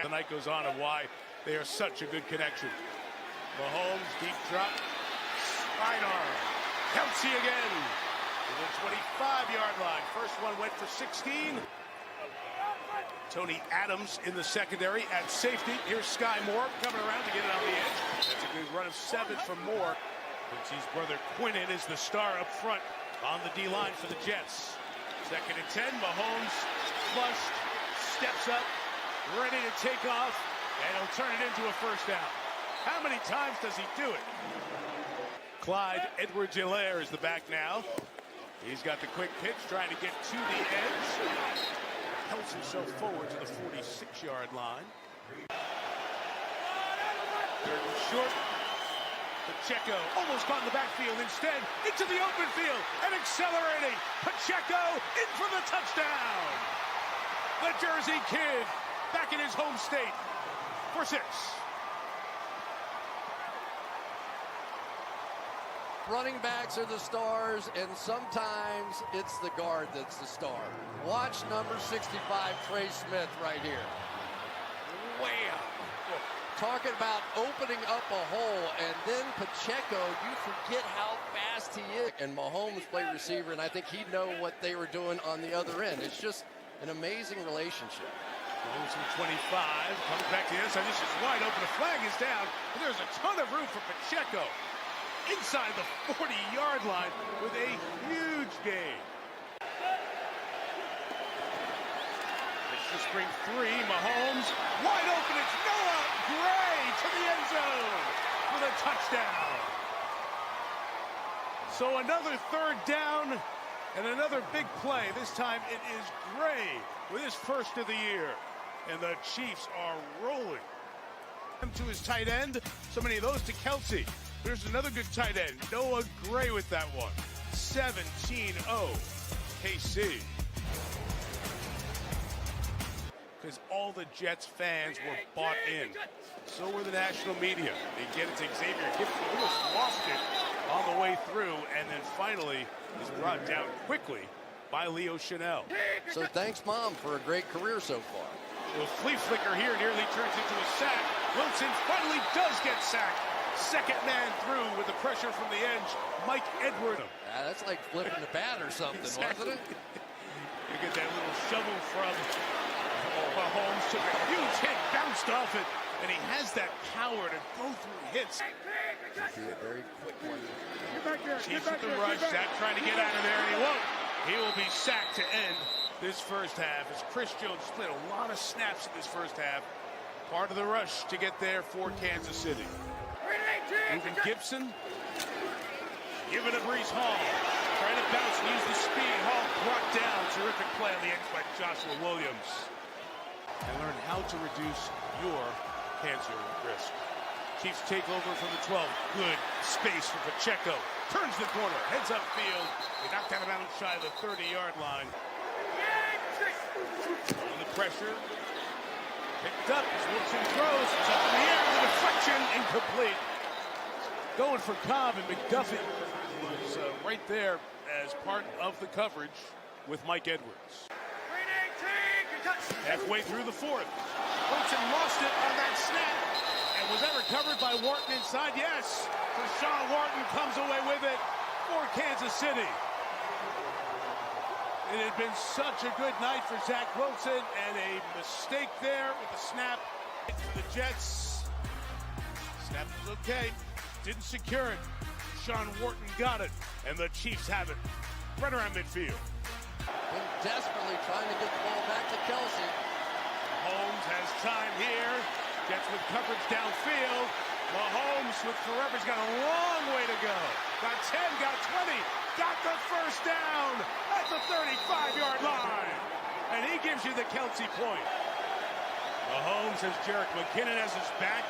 The night goes on of why they are such a good connection. Mahomes, deep drop. Spider. Kelsey again. To the 25-yard line. First one went for 16. Tony Adams in the secondary at safety. Here's Sky Moore coming around to get it on the edge. That's a good run of 7 from Moore. Quincy's brother Quinnen is the star up front on the D-line for the Jets. 2nd and 10. Mahomes flushed, steps up, ready to take off, and he'll turn it into a first down. How many times does he do it? Clyde Edwards-Helaire is the back now. He's got the quick pitch, trying to get to the edge. Helps himself forward to the 46-yard line. 3rd and short. Pacheco almost caught in the backfield. Instead, into the open field and accelerating. Pacheco in for the touchdown. The Jersey Kid back in his home state for 6. Running backs are the stars, and sometimes it's the guard that's the star. Watch number 65, Trey Smith, right here. Wham! Talking about opening up a hole, and then Pacheco, you forget how fast he is. And Mahomes played receiver, and I think he'd know what they were doing on the other end. It's just an amazing relationship. Mahomes from 25, comes back to the inside. This is wide open. The flag is down, and there's a ton of room for Pacheco. Inside the 40-yard line with a huge gain. It's the spring 3. Mahomes wide open. It's Noah Gray to the end zone for the touchdown. So another 3rd down and another big play. This time it is Gray with his first of the year. And the Chiefs are rolling. To his tight end. So many of those to Kelsey. There's another good tight end, Noah Gray with that one. 17-0 KC. Because all the Jets fans were bought in. So were the national media. They get it to Xavier Gibson, almost lost it on the way through, and then finally is brought down quickly by Leo Chanel. So thanks, Mom, for a great career so far. The flea flicker here nearly turns into a sack. Wilson finally does get sacked. 2nd man through with the pressure from the edge, Mike Edwards. That's like flipping the bat or something, Exactly. wasn't it? You get that little shovel from Mahomes, took a huge hit, bounced off it, and he has that power to go through hits. Be a very quick one. Chiefs with the rush, Zach trying to get out of there, and he won't. He will be sacked to end this first half as Chris Jones split a lot of snaps in this first half. Part of the rush to get there for Kansas City. Moving Gibson. Give it to Breece Hall. Trying to bounce and use the speed. Hall brought down. Terrific play on the edge by Joshua Williams. And learn how to reduce your cancer risk. Chiefs take over from the 12. Good space for Pacheco. Turns the corner. Heads upfield. They knocked out of bounds shy of the 30-yard line. And the pressure. Picked up as Wilson throws. It's up in the air. The deflection incomplete. Going for Cobb, and McDuffie was right there as part of the coverage with Mike Edwards. Halfway through the 4th. Wilson lost it on that snap. And was that recovered by Wharton inside? Yes. Rashawn Wharton comes away with it for Kansas City. It had been such a good night for Zach Wilson, and a mistake there with the snap for the Jets. Snap was okay. Didn't secure it. Sean Wharton got it, and the Chiefs have it right around midfield. Been desperately trying to get the ball back to Kelsey. Mahomes has time here. Gets with coverage downfield. Mahomes with forever. He's got a long way to go. Got 10, got 20. Got the first down at the 35-yard line. And he gives you the Kelsey point. Mahomes has Jerick McKinnon as his back.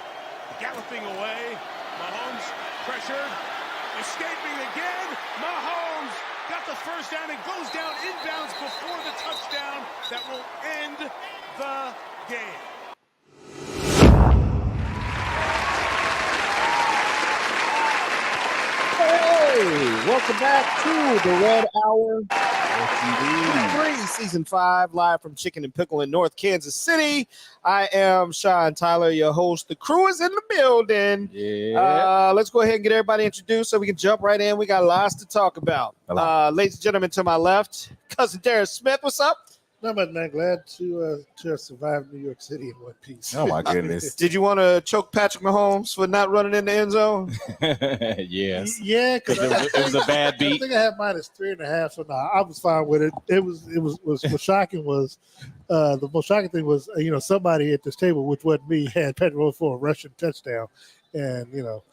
Galloping away. Mahomes pressured, escaping again. Mahomes got the first down and goes down inbounds before the touchdown that will end the game. Hey, welcome back to the Red Hour. Season 5, live from Chicken and Pickle in North Kansas City. I am Sean Tyler, your host. The crew is in the building. Yeah. Let's go ahead and get everybody introduced so we can jump right in. We got lots to talk about. Ladies and gentlemen, to my left, cousin Darren Smith. What's up? No, but man, glad to have survived New York City in one piece. Oh my goodness. Did you want to choke Patrick Mahomes for not running in the end zone? Yes. Yeah, because It was a bad I beat. think I had -3.5, so no, I was fine with it. It was what's shocking was the most shocking thing was somebody at this table, which wasn't me, had Patrick Mahomes for a rushing touchdown, and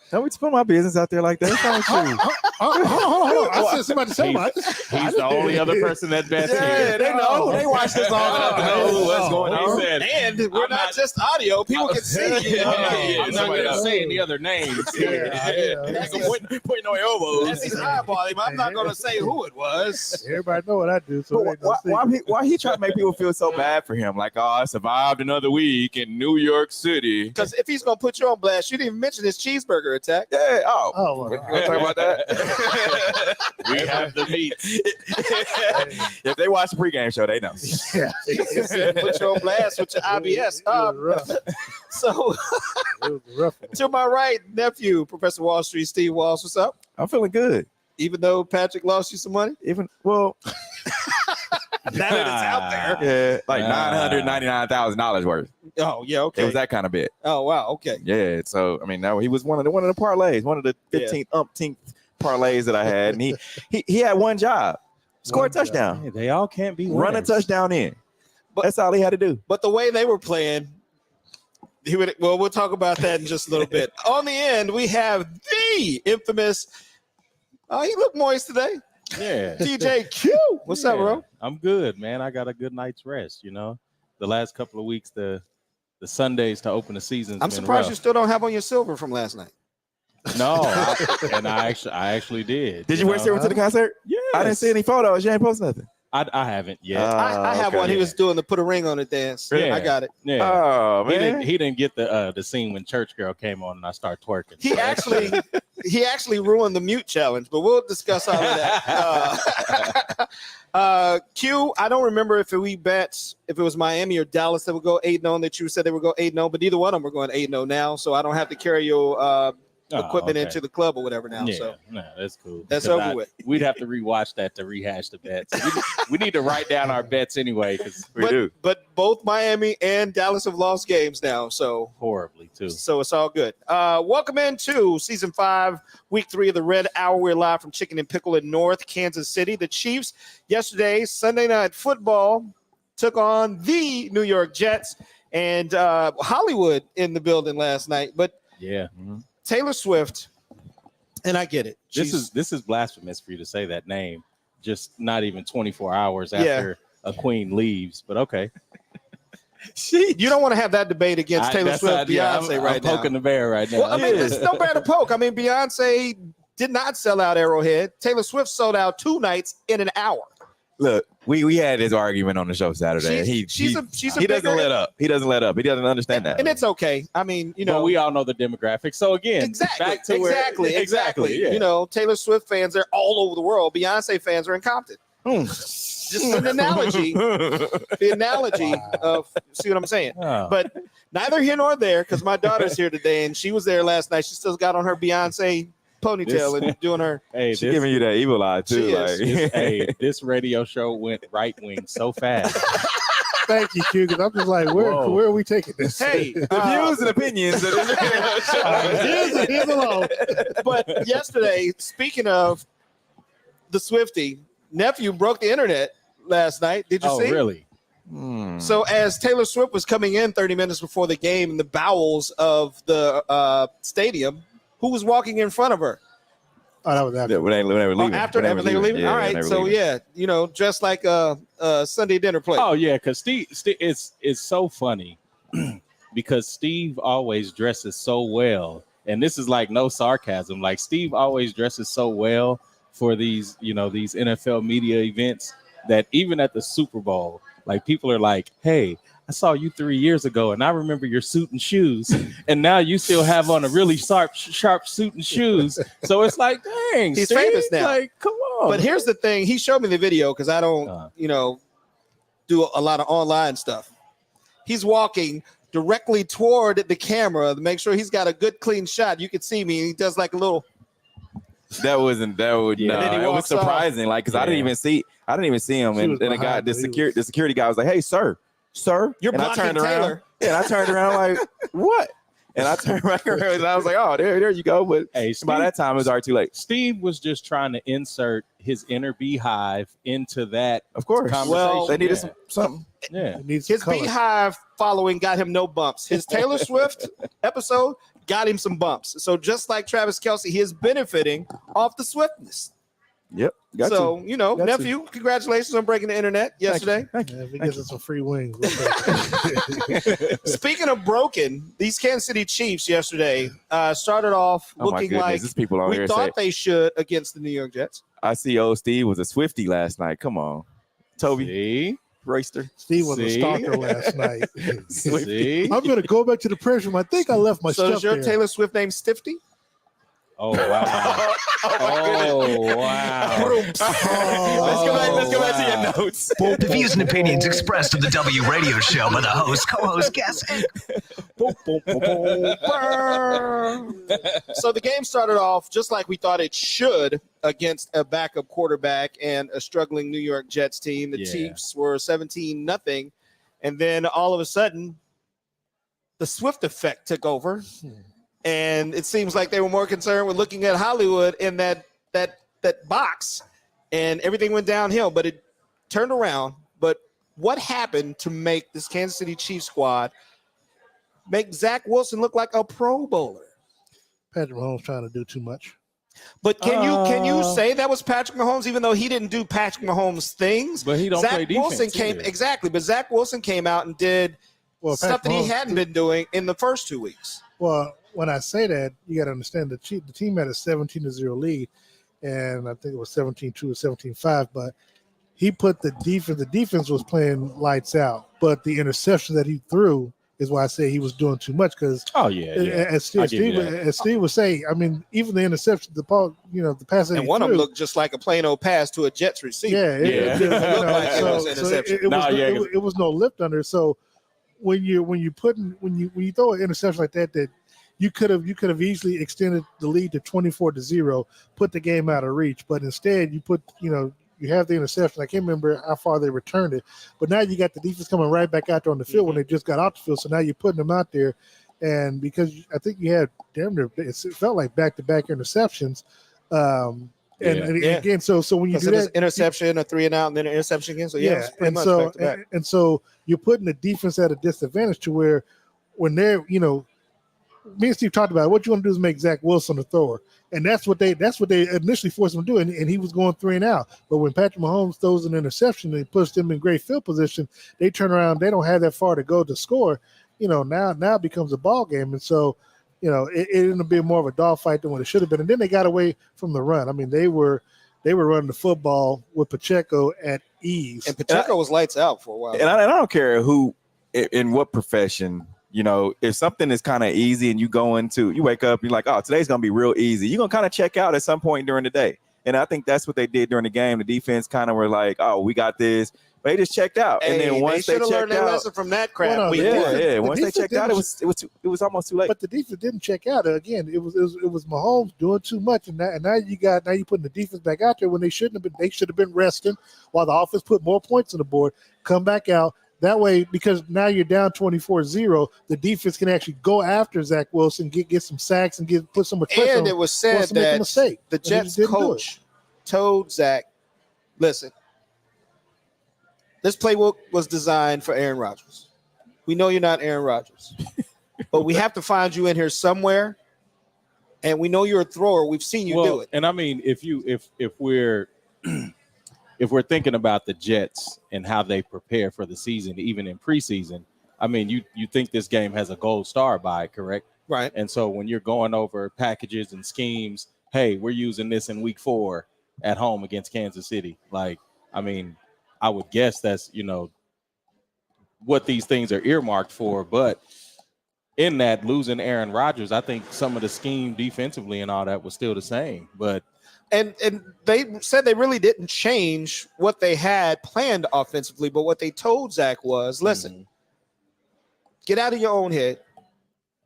Don't put my business out there like that. It's not true. hold on. I said somebody to say He's the only other person that bets Yeah, here. they know. They watch this long enough to know what's going on. He said, and we're not just audio. People can see. I'm not going to say any other names. Pointing on elbows. As he's eyeballing him, I'm not going to say who it was. Everybody know what I do. So Why he trying to make people feel so bad for him? Like, I survived another week in New York City. Because if he's going to put you on blast, you didn't even mention his cheeseburger attack. Yeah. well, We're going to talk about that. We have the meat. If they watch the pregame show, they know. Put you on blast with your IBS. So, it was a rough one. to my right, nephew, Professor Wall Street, Steve Walsh. What's up? I'm feeling good. Even though Patrick lost you some money? Well, Now that it's out there. yeah, like $999,000 worth. Oh, yeah, okay. It was that kind of bit. Oh, wow, okay. Yeah, so I mean, now he was one of the parlays, one of the 15th, umpteenth parlays that I had, and he had one job, score a touchdown, Hey, they all can't be run a winners. touchdown in. But- That's all he had to do. But the way they were playing, we'll talk about that in just a little bit. On the end, we have the infamous. Oh, you look moist today. Yeah. TJ Q. What's up, bro? I'm good, man. I got a good night's rest. The last couple of weeks, the Sundays to open the season. I'm surprised you still don't have on your silver from last night. No, I actually did. Did you wear silver to the concert? Yeah. I didn't see any photos. You ain't post nothing. I haven't yet. I have okay. one. He was doing the put a ring on it dance. Yeah. I got it. Yeah. Oh He man, didn't get the scene when Church Girl came on and I started twerking. He actually ruined the mute challenge, but we'll discuss all of that. Q, I don't remember if it was Miami or Dallas that would go 8-0 that you said they would go 8-0, but either one of them are going 8-0 now, so I don't have to carry your equipment into the club or whatever now. Yeah, So no, that's cool. that's Because over with. We'd have to rewatch that to rehash the bets. We need to write down our bets anyway, because we do. But both Miami and Dallas have lost games now, so horribly too. So it's all good. Welcome into season 5, week 3 of the Red Hour. We're live from Chicken and Pickle in North Kansas City. The Chiefs yesterday, Sunday Night Football, took on the New York Jets, and Hollywood in the building last night. But Yeah. Taylor Swift, and I get it. This is blasphemous for you to say that name just not even 24 hours after a queen leaves, but okay. You don't want to have that debate against Taylor Swift, Beyonce I'm right now. poking the bear right now. Well, I mean, there's no bear to poke. I mean, Beyonce did not sell out Arrowhead. Taylor Swift sold out 2 nights in an hour. Look, we had this argument on the show Saturday. He doesn't let up. He doesn't let up. He doesn't understand that. And it's okay. I mean, But we all know the demographics. So again, back to exactly. Yeah. Taylor Swift fans are all over the world. Beyonce fans are in Compton. Just an analogy. The analogy of, see what I'm saying? Oh. But neither here nor there, because my daughter's here today, and she was there last night. She still got on her Beyonce ponytail and doing her. She's giving you that evil eye too. This radio show went right wing so fast. Thank you, Q, because I'm just like, where are we taking this? Hey, the views and opinions. Here's alone. But yesterday, speaking of the Swiftie, nephew broke the internet last night. Did you see? Oh, really? So as Taylor Swift was coming in 30 minutes before the game in the bowels of the stadium, who was walking in front of her? Oh, that was after. When they were leaving. After they were leaving? Yeah, all right. So, leaving. dressed like a Sunday dinner plate. Oh, yeah, because Steve it's so funny because Steve always dresses so well. And this is like no sarcasm. Like Steve always dresses so well for these NFL media events that even at the Super Bowl, like people are like, hey, I saw you 3 years ago and I remember your suit and shoes. And now you still have on a really sharp suit and shoes. So it's like, dang, he's Steve, famous now. Like, come But here's the thing. He showed me the video because I don't, do a lot of online stuff. He's walking directly toward the camera to make sure he's got a good, clean shot. You can see me. He does like a little. It was surprising, like because I didn't even see him, and then the security guy was like, "Hey, sir, you're blocking Taylor." And I turned around like, "What?" And I turned around and I was like, "Oh, there you go." But by that time, it was already too late. Steve was just trying to insert his inner beehive into that. Of course. Well, they needed something. Yeah, his beehive following got him no bumps. His Taylor Swift episode got him some bumps. So just like Travis Kelce, he is benefiting off the swiftness. Yep. Nephew, congratulations on breaking the internet yesterday. Thank you. If he gives us some free wings. Speaking of broken, these Kansas City Chiefs yesterday started off looking like we thought they should against the New York Jets. I see old Steve was a Swiftie last night. Come on. Toby. Royster. Steve was a stalker last night. See? I'm going to go back to the press room. I think I left my stuff So is your there. Taylor Swift name Stifty? Oh, wow. Wow. Let's go back to your notes. The views and opinions expressed on the W Radio Show by the host, co-host, guests, and So the game started off just like we thought it should against a backup quarterback and a struggling New York Jets team. The Chiefs were 17-0, and then all of a sudden, the Swift effect took over. And it seems like they were more concerned with looking at Hollywood in that box, and everything went downhill. But it turned around. But what happened to make this Kansas City Chiefs squad make Zach Wilson look like a Pro Bowler? Patrick Mahomes trying to do too much. But can you say that was Patrick Mahomes, even though he didn't do Patrick Mahomes things? But he don't play defense. But Zach Wilson came out and did stuff that he hadn't been doing in the first 2 weeks. Well, when I say that, you got to understand the team had a 17-0 lead, and I think it was 17-2 or 17-5. But he put the defense. The defense was playing lights out, but the interception that he threw is why I say he was doing too much. Because as Steve was saying, I mean, even the interception, the pass that and one of them looked just like a plain old pass to a Jets receiver. It looked like it was an interception. It was no lift under. So when you throw an interception like that you could have easily extended the lead to 24-0, put the game out of reach. But instead, you have the interception. I can't remember how far they returned it, but now you got the defense coming right back out there on the field when they just got off the field. So now you're putting them out there, and because I think you had it felt like back-to-back interceptions. Again, so when you do that, interception, a 3-and-out, and then an interception again. So so you're putting the defense at a disadvantage to where when they're me and Steve talked about it. What you want to do is make Zach Wilson a thrower, and that's what they initially forced him to do, and he was going 3-and-out. But when Patrick Mahomes throws an interception and puts them in great field position, they turn around. They don't have that far to go to score. Now it becomes a ball game, and so it ended up being more of a dogfight than what it should have been. And then they got away from the run. I mean, they were running the football with Pacheco at ease, and Pacheco was lights out for a while. And I don't care who, in what profession. If something is kind of easy and you wake up, you're like, oh, today's going to be real easy. You're going to kind of check out at some point during the day. And I think that's what they did during the game. The defense kind of were like, oh, we got this. But they just checked out. And then once they checked learned their lesson from that crap. Once they checked out, it was almost too late. But the defense didn't check out. Again, it was Mahomes doing too much. And now you're putting the defense back out there when they shouldn't have been. They should have been resting while the offense put more points on the board, come back out. That way, because now you're down 24-0, the defense can actually go after Zach Wilson, get some sacks, and put some pressure on him. And it was said that the Jets coach told Zach, listen, this playbook was designed for Aaron Rodgers. We know you're not Aaron Rodgers, but we have to find you in here somewhere, and we know you're a thrower. We've seen you do it. And I mean, if we're if we're thinking about the Jets and how they prepare for the season, even in preseason, I mean, you think this game has a gold star by it, correct? Right. And so when you're going over packages and schemes, hey, we're using this in week 4 at home against Kansas City. Like, I mean, I would guess that's, what these things are earmarked for. But in that, losing Aaron Rodgers, I think some of the scheme defensively and all that was still the same. But And they said they really didn't change what they had planned offensively, but what they told Zach was, listen, get out of your own head,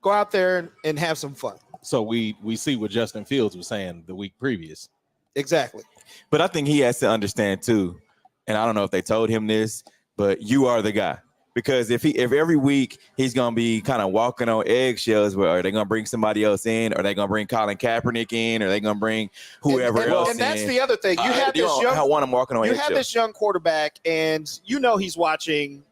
go out there and have some fun. So we see what Justin Fields was saying the week previous. Exactly. But I think he has to understand too, and I don't know if they told him this, but you are the guy. Because if every week he's gonna be kind of walking on eggshells, where are they gonna bring somebody else in? Are they gonna bring Colin Kaepernick in? Are they gonna bring whoever else in? And that's the other thing. You have this young quarterback, and you know he's watching.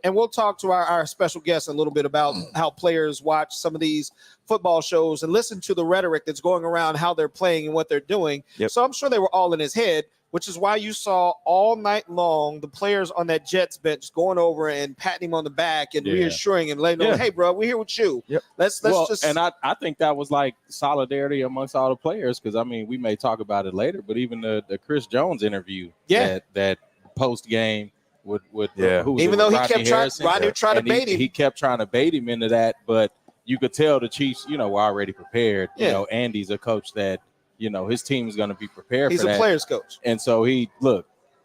And we'll talk to our special guest a little bit about how players watch some of these football shows and listen to the rhetoric that's going around how they're playing and what they're doing. Yep. So I'm sure they were all in his head, which is why you saw all night long the players on that Jets bench going over and patting him on the back and reassuring and letting him know, hey, bro, we're here with you. Yep. Let's just. And I think that was like solidarity amongst all the players, because I mean we may talk about it later, but even the Chris Jones interview, that post game. Even though Rodney tried to bait him. He kept trying to bait him into that, but you could tell the Chiefs, were already prepared. You know, Andy's a coach that, his team is going to be prepared He's for that. He's a player's coach. And so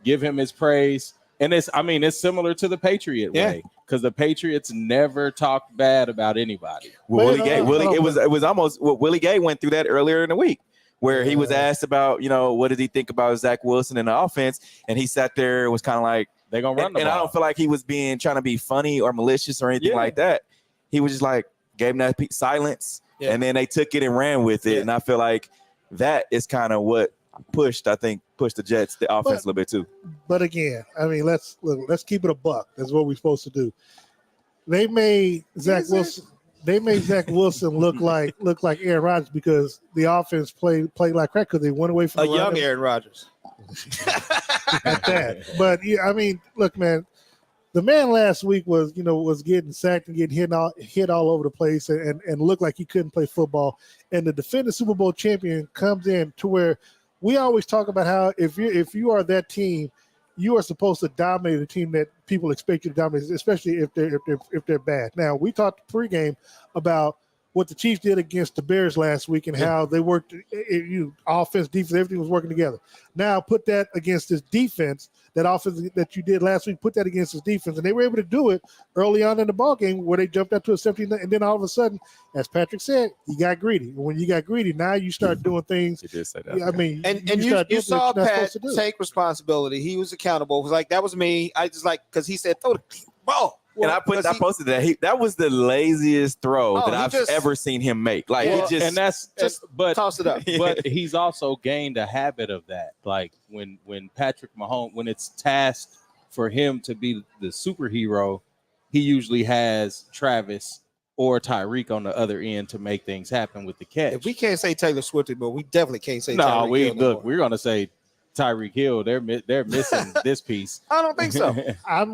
give him his praise. And it's similar to the Patriot way, because the Patriots never talk bad about anybody. Well, it was almost Willie Gay went through that earlier in the week, where he was asked about, what did he think about Zach Wilson in the offense, and he sat there and was kind of like, they're gonna run the ball. I don't feel like he was trying to be funny or malicious or anything like that. He was just like, gave him that silence, and then they took it and ran with it. And I feel like that is kind of what pushed the Jets, the offense a little bit too. But again, I mean, let's keep it a buck. That's what we're supposed to do. They made Zach Wilson. They made Zach Wilson look like Aaron Rodgers, because the offense played like crap, because they went away from a young Aaron Rodgers. At that. But I mean, look, man, the man last week was getting sacked and getting hit all over the place and looked like he couldn't play football. And the defending Super Bowl champion comes in to where we always talk about how if you are that team, you are supposed to dominate a team that people expect you to dominate, especially if they're bad. Now, we talked pregame about what the Chiefs did against the Bears last week and how they worked, offense, defense, everything was working together. Now put that against this defense, that offense that you did last week, put that against this defense. And they were able to do it early on in the ball game where they jumped out to a 17, and then all of a sudden, as Patrick said, you got greedy. And when you got greedy, now you start doing things. You did say that. I mean, you saw Pat take responsibility. He was accountable. It was like, that was me. I just because he said, throw the ball. Well, and I posted that that was the laziest throw that I've ever seen him make. Like but toss it up. But he's also gained a habit of that. Like when Patrick Mahomes, when it's tasked for him to be the superhero, he usually has Travis or Tyreek on the other end to make things happen with the catch. If we can't say Taylor Swift, but we definitely can't say Tyreek Hill. We're gonna say Tyreek Hill. They're missing this piece. I don't think so. I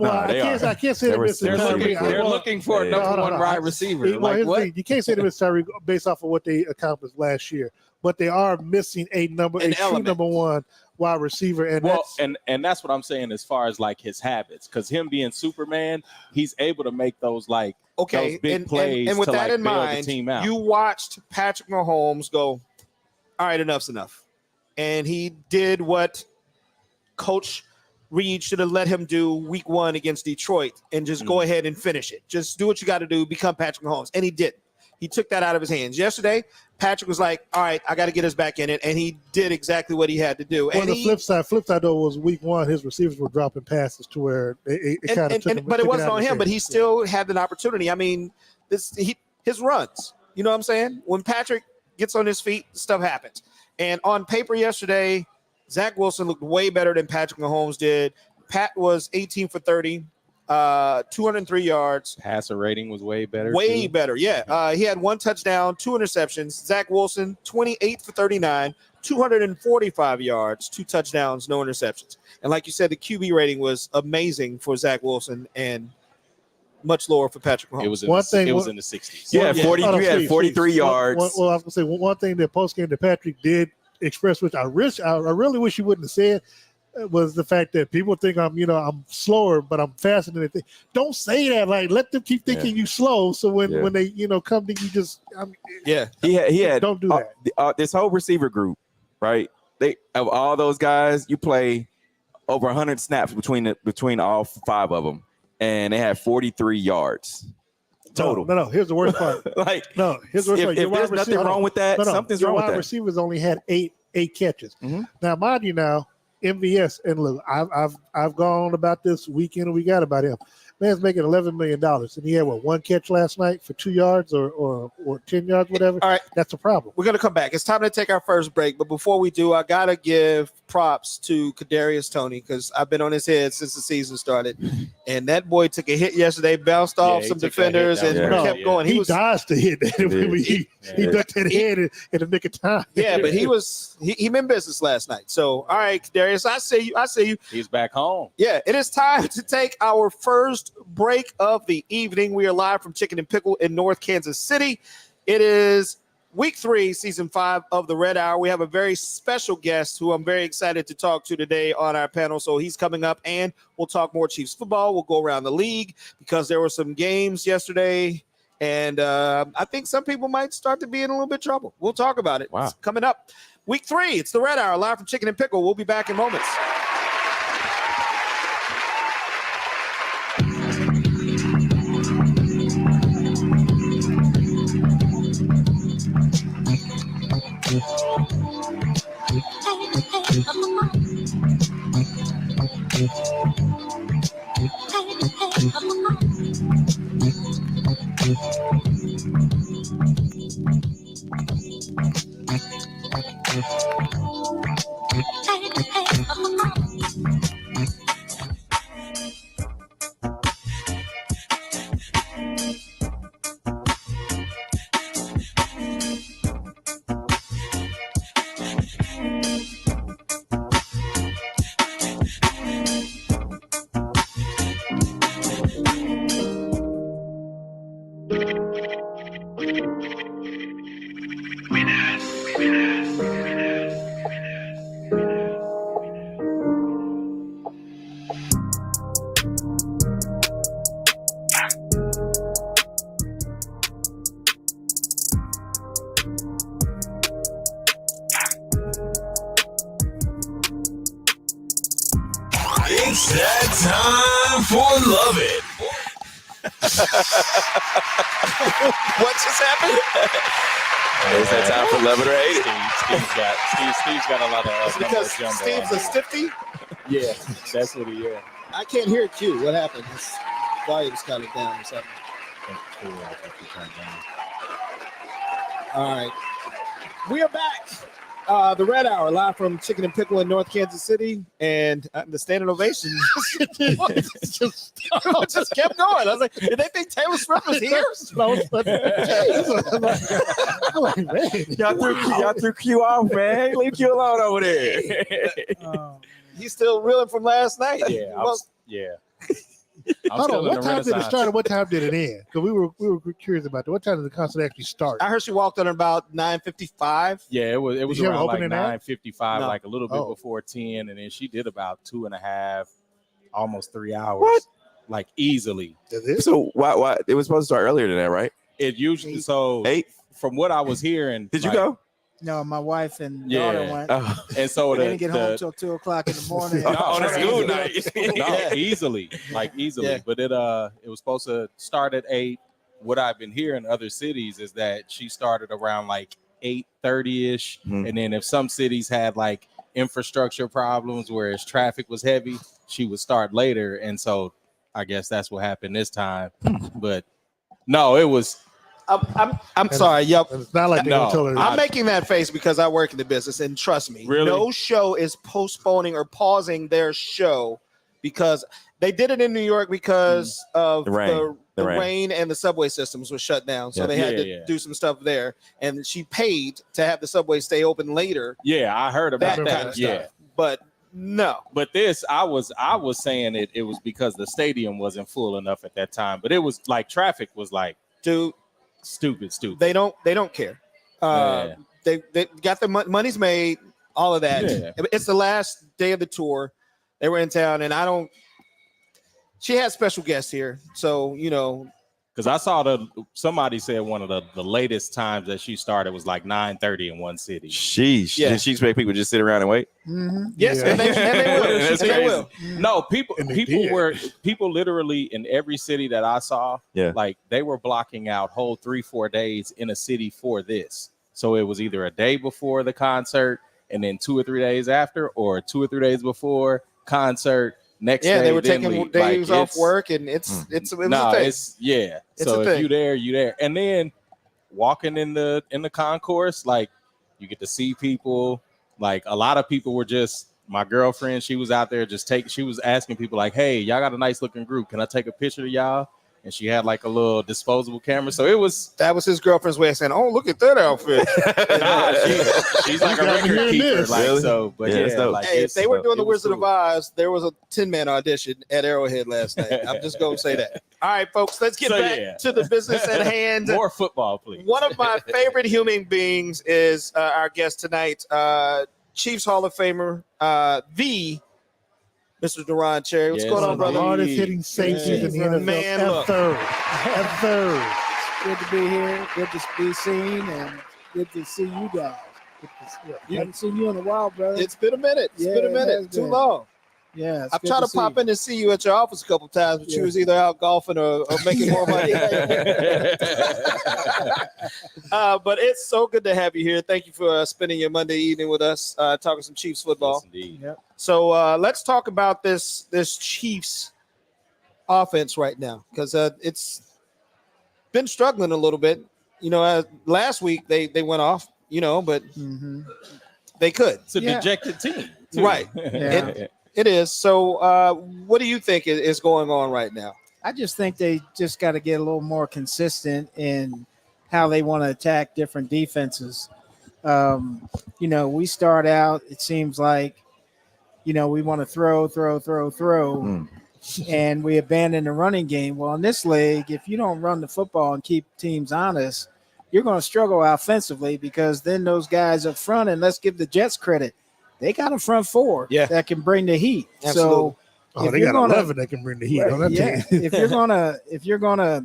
can't say they're missing. They're looking for a number one wide receiver. You can't say they're missing Tyreek based off of what they accomplished last year, but they are missing a true number one wide receiver. And that's what I'm saying as far as like his habits, because him being Superman, he's able to make those those big plays. And with that in bail mind, the team out. You watched Patrick Mahomes go, all right, enough's enough. And he did what Coach Reed should have let him do week 1 against Detroit and just go ahead and finish it. Just do what you got to do, become Patrick Mahomes. And he did. He took that out of his hands. Yesterday, Patrick was like, all right, I got to get us back in it. And he did exactly what he had to do. Well, the flip side though was week 1, his receivers were dropping passes to where it kind of took him. But it wasn't on him, but he still had an opportunity. I mean, his runs, you know what I'm saying? When Patrick gets on his feet, stuff happens. And on paper yesterday, Zach Wilson looked way better than Patrick Mahomes did. Pat was 18 for 30, 203 yards. Passer rating was way better. Way better, yeah. He had 1 touchdown, 2 interceptions. Zach Wilson, 28 for 39, 245 yards, 2 touchdowns, no interceptions. And like you said, the QB rating was amazing for Zach Wilson and much lower for Patrick Mahomes. It was in the 60s. Yeah, 43 yards. Well, I was going to say one thing that postgame that Patrick did express, which I really wish he wouldn't have said, was the fact that people think I'm slower, but I'm faster than they think. Don't say that. Like, let them keep thinking you slow. So when they come to you, just he had don't do that. This whole receiver group, right? they of all those guys, you play over 100 snaps between all 5 of them, and they had 43 yards total. No. Here's the worst part. Here's the worst part. If there's nothing wrong with that, something's wrong with that. Your wide receivers only had eight catches. Mm-hmm. Now, mind you, MVS, and look, I've gone about this week in and we got about him. Man's making $11 million, and he had one catch last night for 2 yards or 10 yards, whatever. All right, that's a problem. We're gonna come back. It's time to take our first break, but before we do, I gotta give props to Kadarius Toney because I've been on his head since the season started, and that boy took a hit yesterday, bounced off some defenders, and kept going. He dodged the hit. He ducked that head in the nick of time. Yeah, but he meant business last night. So, all right, Kadarius, I see you. He's back home. Yeah, it is time to take our first break of the evening. We are live from Chicken and Pickle in North Kansas City. It is week 3, season 5 of the Red Hour. We have a very special guest who I'm very excited to talk to today on our panel. So he's coming up, and we'll talk more Chiefs football. We'll go around the league because there were some games yesterday, and I think some people might start to be in a little bit of trouble. We'll talk about it. Wow. It's coming up. Week 3, it's the Red Hour, live from Chicken and Pickle. We'll be back in moments. It's that time for Love It. What just happened? Is that time for Love It or Hate It? Steve's got a lot of It's because Steve's a stiffy. Yeah, that's what he is. I can't hear Q. What happened? His volume's kind of down or something. All right. We are back. The Red Hour, live from Chicken and Pickle in North Kansas City. And the standing ovation just kept going. I was like, did they think Taylor Swift was here? Y'all threw Q off, man. Leave Q alone over there. He's still reeling from last night. Yeah. Hold on. What time did it start and what time did it end? Because we were curious about that. What time did the concert actually start? I heard she walked on about 9:55. Yeah, it was Did you have around like opening act? 9:55, No. like a little bit before 10, and then she did about 2.5, almost 3 hours. What? Like easily. So why it was supposed to start earlier than that, right? It usually so 8? From what I was hearing. Did you like, go? No, my wife and Yeah. daughter went. Oh. And so I didn't get home till 2:00 in the morning. On a school night. No, easily. Yeah. But it was supposed to start at 8. What I've been hearing in other cities is that she started around like 8:30ish. Mhm. And then if some cities had like infrastructure problems, whereas traffic was heavy, she would start later. And so I guess that's what happened this time. But no, it was. I'm sorry. Yep. It's not like they No. told her. I'm making that face because I work in the business, and trust me, Really? no show is postponing or pausing their show because they did it in New York because of The rain. the The rain. rain and the subway systems were shut down. So Yeah. they had to Yeah. do some stuff there, and she paid to have the subway stay open later. Yeah, I heard about That that. kind of Yeah. stuff. But no, But this, I was saying it was because the stadium wasn't full enough at that time. But it was like traffic was like dude, stupid. they don't care. Yeah. They got their money's made, all of that. Yeah. It's the last day of the tour. They were in town, and she had special guests here. So, Because I saw somebody said one of the latest times that she started was like 9:30 in one city. Sheesh. Yeah. Did she expect people to just sit around and wait? Yes, Yeah. and they will. That's And they crazy. will. No, people And they did. people literally in every city that I saw, Yeah. like they were blocking out whole 3-4 days in a city for this. So it was either a day before the concert and then 2 or 3 days after, or 2 or 3 days before concert. Next day, Yeah, they were then taking leave. days Like, off work, and it was a thing. It's It's so a if thing. you there, and then walking in the concourse, like you get to see people. Like a lot of people were just my girlfriend. She was out there she was asking people like, "Hey, y'all got a nice looking group. Can I take a picture of y'all?" And she had like a little disposable camera. So it was That was his girlfriend's way of saying, "Oh, look at that outfit." she's like a got me record hearing keeper. this. Like Really? so, but Yeah, yeah, that's dope. like Hey, if they were doing the it was Wizard of cool. Oz, there was a 10-man audition at Arrowhead last night. I'm just going to say that. All right, folks, let's get So, back yeah. to the business at hand. More football, please. One of my favorite human beings is our guest tonight, Chiefs Hall of Famer, the Mr. Deron Cherry. What's Yes, going on, One of the brother? hardest hitting safeties in the NFL Man, look. ever. Good to be here. Good to be seen, and good to see you guys. Haven't seen you in a while, brother. It's been a minute. It's been a Yeah, it minute. has Too been. long. Yeah, it's I've good tried to see pop you. in and see you at your office a couple times, but you Yeah. was either out golfing or making more money. But it's so good to have you here. Thank you for spending your Monday evening with us, talking some Chiefs football. Yes, indeed. Yep. So let's talk about this Chiefs offense right now, because it's been struggling a little bit. You know, last week they went off, but Mhm. they could. It's a Yeah. dejected team, too. Right. Yeah. It is. So what do you think is going on right now? I just think they just got to get a little more consistent in how they want to attack different defenses. We start out, it seems like, we want to throw, and we abandon the running game. Well, in this league, if you don't run the football and keep teams honest, you're going to struggle offensively, because then those guys up front, and let's give the Jets credit, they got a front four that can bring the heat. Absolutely. Oh, they got 11 that can bring the heat on that team. if you're gonna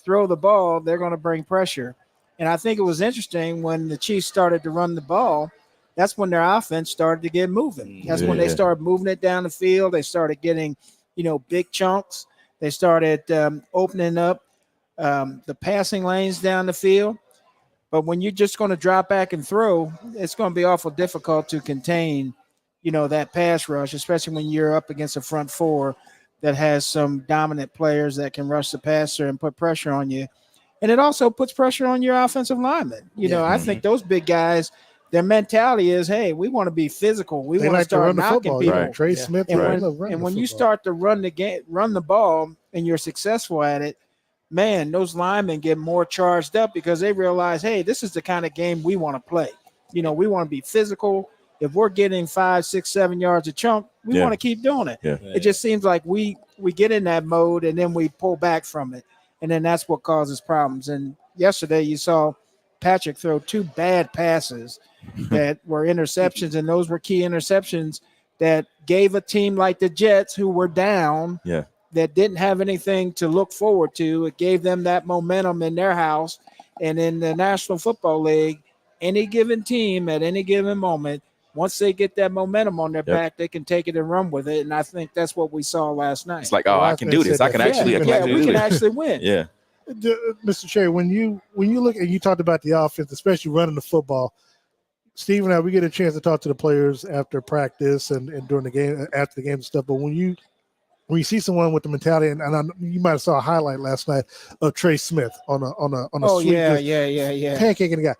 throw the ball, they're gonna bring pressure. And I think it was interesting when the Chiefs started to run the ball. That's when their offense started to get moving. That's when they started moving it down the field. They started getting, big chunks. They started opening up the passing lanes down the field. But when you're just going to drop back and throw, it's going to be awful difficult to contain, that pass rush, especially when you're up against a front four that has some dominant players that can rush the passer and put pressure on you. And it also puts pressure on your offensive linemen. I think those big guys, their mentality is, hey, we want to be physical. We They want to like to start run the knocking football. people. Right. Trey Smith. And when you start to run the ball and you're successful at it, man, those linemen get more charged up, because they realize, hey, this is the kind of game we want to play. We want to be physical. If we're getting 5, 6, 7 yards a chunk, we want to keep doing it. Yeah. It just seems like we get in that mode and then we pull back from it. And then that's what causes problems. And yesterday you saw Patrick throw 2 bad passes that were interceptions, and those were key interceptions that gave a team like the Jets, who were down, that didn't have anything to look forward to. It gave them that momentum in their house. And in the National Football League, any given team at any given moment, once they get that momentum on their back, they can take it and run with it. And I think that's what we saw last night. It's like, oh, I can do this. I can actually we can actually win. Yeah. Mr. Cherry, when you look and you talked about the offense, especially running the football, Steve and I, we get a chance to talk to the players after practice and during the game, after the game and stuff. But when you see someone with the mentality, and you might have saw a highlight last night of Trey Smith on a sweep, pancaking the guy.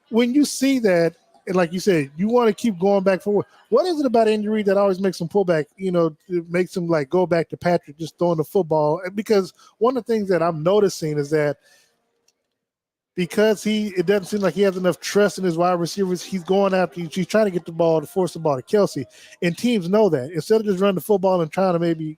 When you see that, and like you said, you want to keep going back forward. What is it about Andy Reid that always makes him pull back? It makes him like go back to Patrick just throwing the football. Because one of the things that I'm noticing is that because it doesn't seem like he has enough trust in his wide receivers, he's going after, he's trying to get the ball to force the ball to Kelsey. And teams know that. Instead of just running the football and trying to maybe,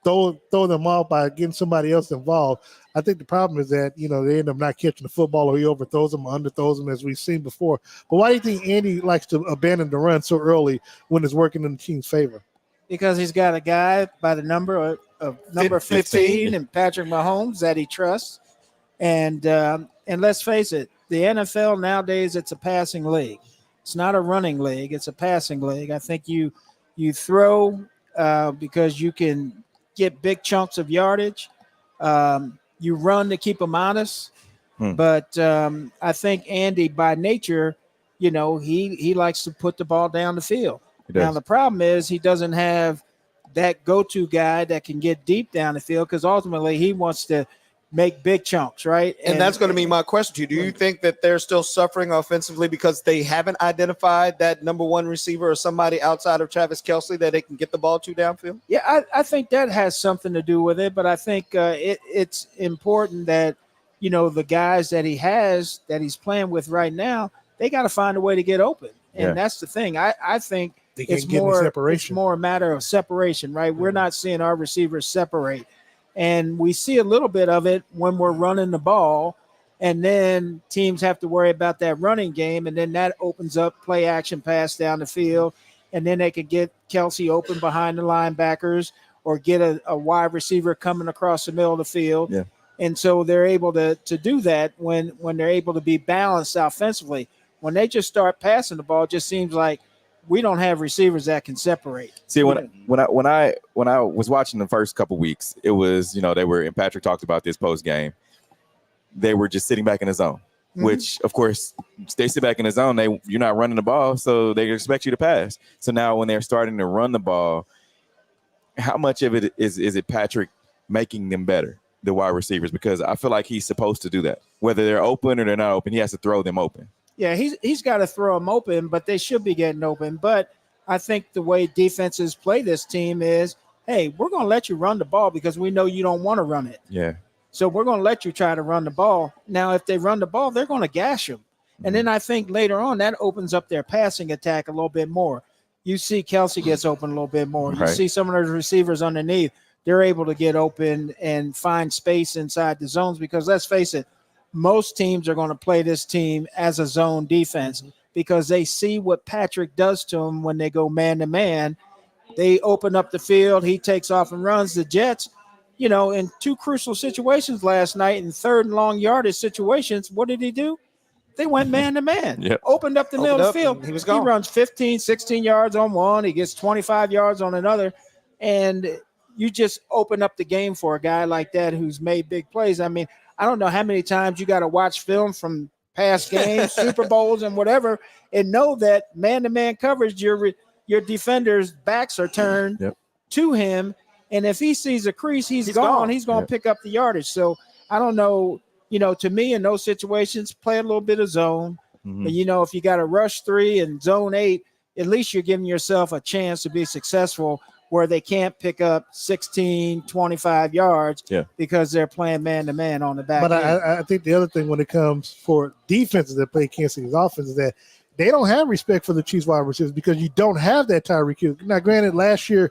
throw them off by getting somebody else involved, I think the problem is that, they end up not catching the football, or he overthrows them or underthrows them, as we've seen before. But why do you think Andy likes to abandon the run so early when it's working in the team's favor? Because he's got a guy by the number of number 15 15. and Patrick Mahomes that he trusts. And let's face it, the NFL nowadays, it's a passing league. It's not a running league. It's a passing league. I think you throw because you can get big chunks of yardage. You run to keep them honest. But I think Andy, by nature, he likes to put the ball down the field. Now, the problem is he doesn't have that go-to guy that can get deep down the field because ultimately he wants to make big chunks, right? And that's going to be my question to you. Do you think that they're still suffering offensively because they haven't identified that number one receiver or somebody outside of Travis Kelce that they can get the ball to downfield? Yeah, I think that has something to do with it, but I think it's important that, the guys that he's playing with right now, they got to find a way to get open. And that's the thing. I think it's more a matter of separation, right? We're not seeing our receivers separate. And we see a little bit of it when we're running the ball, and then teams have to worry about that running game, and then that opens up play action pass down the field, and then they could get Kelce open behind the linebackers or get a wide receiver coming across the middle of the field. Yeah. And so they're able to do that when they're able to be balanced offensively. When they just start passing the ball, it just seems like we don't have receivers that can separate. See, when I was watching the first couple weeks, it was, they were, and Patrick talked about this post game, they were just sitting back in the zone, which of course they sit back in the zone. You're not running the ball, so they expect you to pass. So now when they're starting to run the ball, how much of it is it Patrick making them better, the wide receivers? Because I feel like he's supposed to do that, whether they're open or they're not open. He has to throw them open. Yeah, he's got to throw them open, but they should be getting open. But I think the way defenses play this team is, hey, we're going to let you run the ball because we know you don't want to run it. Yeah. So we're going to let you try to run the ball. Now, if they run the ball, they're going to gash them. And then I think later on that opens up their passing attack a little bit more. You see Kelce gets open a little bit more. You see some of those receivers underneath. They're able to get open and find space inside the zones because let's face it, most teams are going to play this team as a zone defense because they see what Patrick does to them when they go man-to-man. They open up the field. He takes off and runs. The Jets, in two crucial situations last night, in third and long yardage situations, what did he do? They went man-to-man. Yep. Opened up the middle of the field. He was gone. He runs 15, 16 yards on one. He gets 25 yards on another. And you just open up the game for a guy like that who's made big plays. I mean, I don't know how many times you got to watch film from past games, Super Bowls and whatever, and know that man-to-man coverage, your defenders' backs are turned to him. And if he sees a crease, he's gone. He's going to pick up the yardage. So I don't know, to me in those situations, play a little bit of zone. And, if you got a rush 3 and zone 8, at least you're giving yourself a chance to be successful where they can't pick up 16, 25 yards because they're playing man-to-man on the back But end. I think the other thing when it comes for defenses that play Kansas City's offense is that they don't have respect for the Chiefs wide receivers because you don't have that Tyreek Hill. Now, granted, last year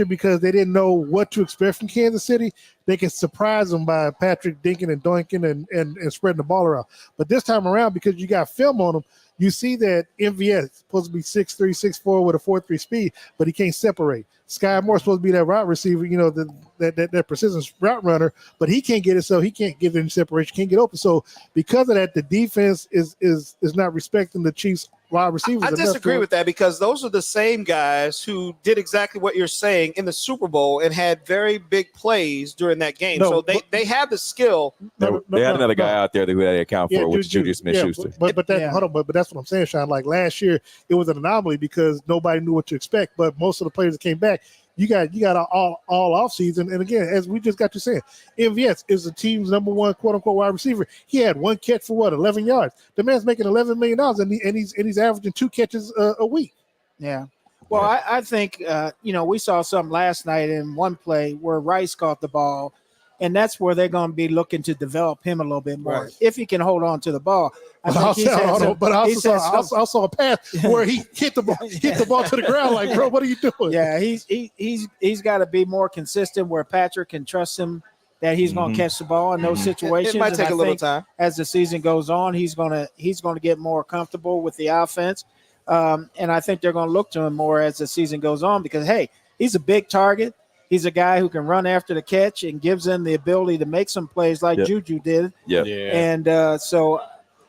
because they didn't know what to expect from Kansas City, they can surprise them by Patrick dinking and doinking and spreading the ball around. But this time around, because you got film on them, you see that MVS is supposed to be 6'3", 6'4" with a 4.3 speed, but he can't separate. Sky Moore's supposed to be that route receiver, that precision route runner, but he can't get it, so he can't give any separation, can't get open. So because of that, the defense is not respecting the Chiefs wide receivers. I disagree with that because those are the same guys who did exactly what you're saying in the Super Bowl and had very big plays during that game. No, so they have the skill. They had another guy out there who they account for, which is Juju Smith-Schuster. But that's what I'm saying, Sean. Like last year, it was an anomaly because nobody knew what to expect. But most of the players that came back, you got all off season. And again, as we just got to saying, MVS is the team's number one quote unquote wide receiver. He had one catch for 11 yards. The man's making $11 million and he's averaging 2 catches a week. Yeah. Well, I think we saw something last night in one play where Rice caught the ball, and that's where they're going to be looking to develop him a little bit more if he can hold on to the ball. I saw a pass where he hit the ball to the ground. Like, bro, what are you doing? Yeah, he's got to be more consistent where Patrick can trust him that he's going to catch the ball in those situations. It might take a little time as the season goes on. He's going to get more comfortable with the offense, and I think they're going to look to him more as the season goes on because hey, he's a big target. He's a guy who can run after the catch and gives them the ability to make some plays like Juju did. Yeah. And so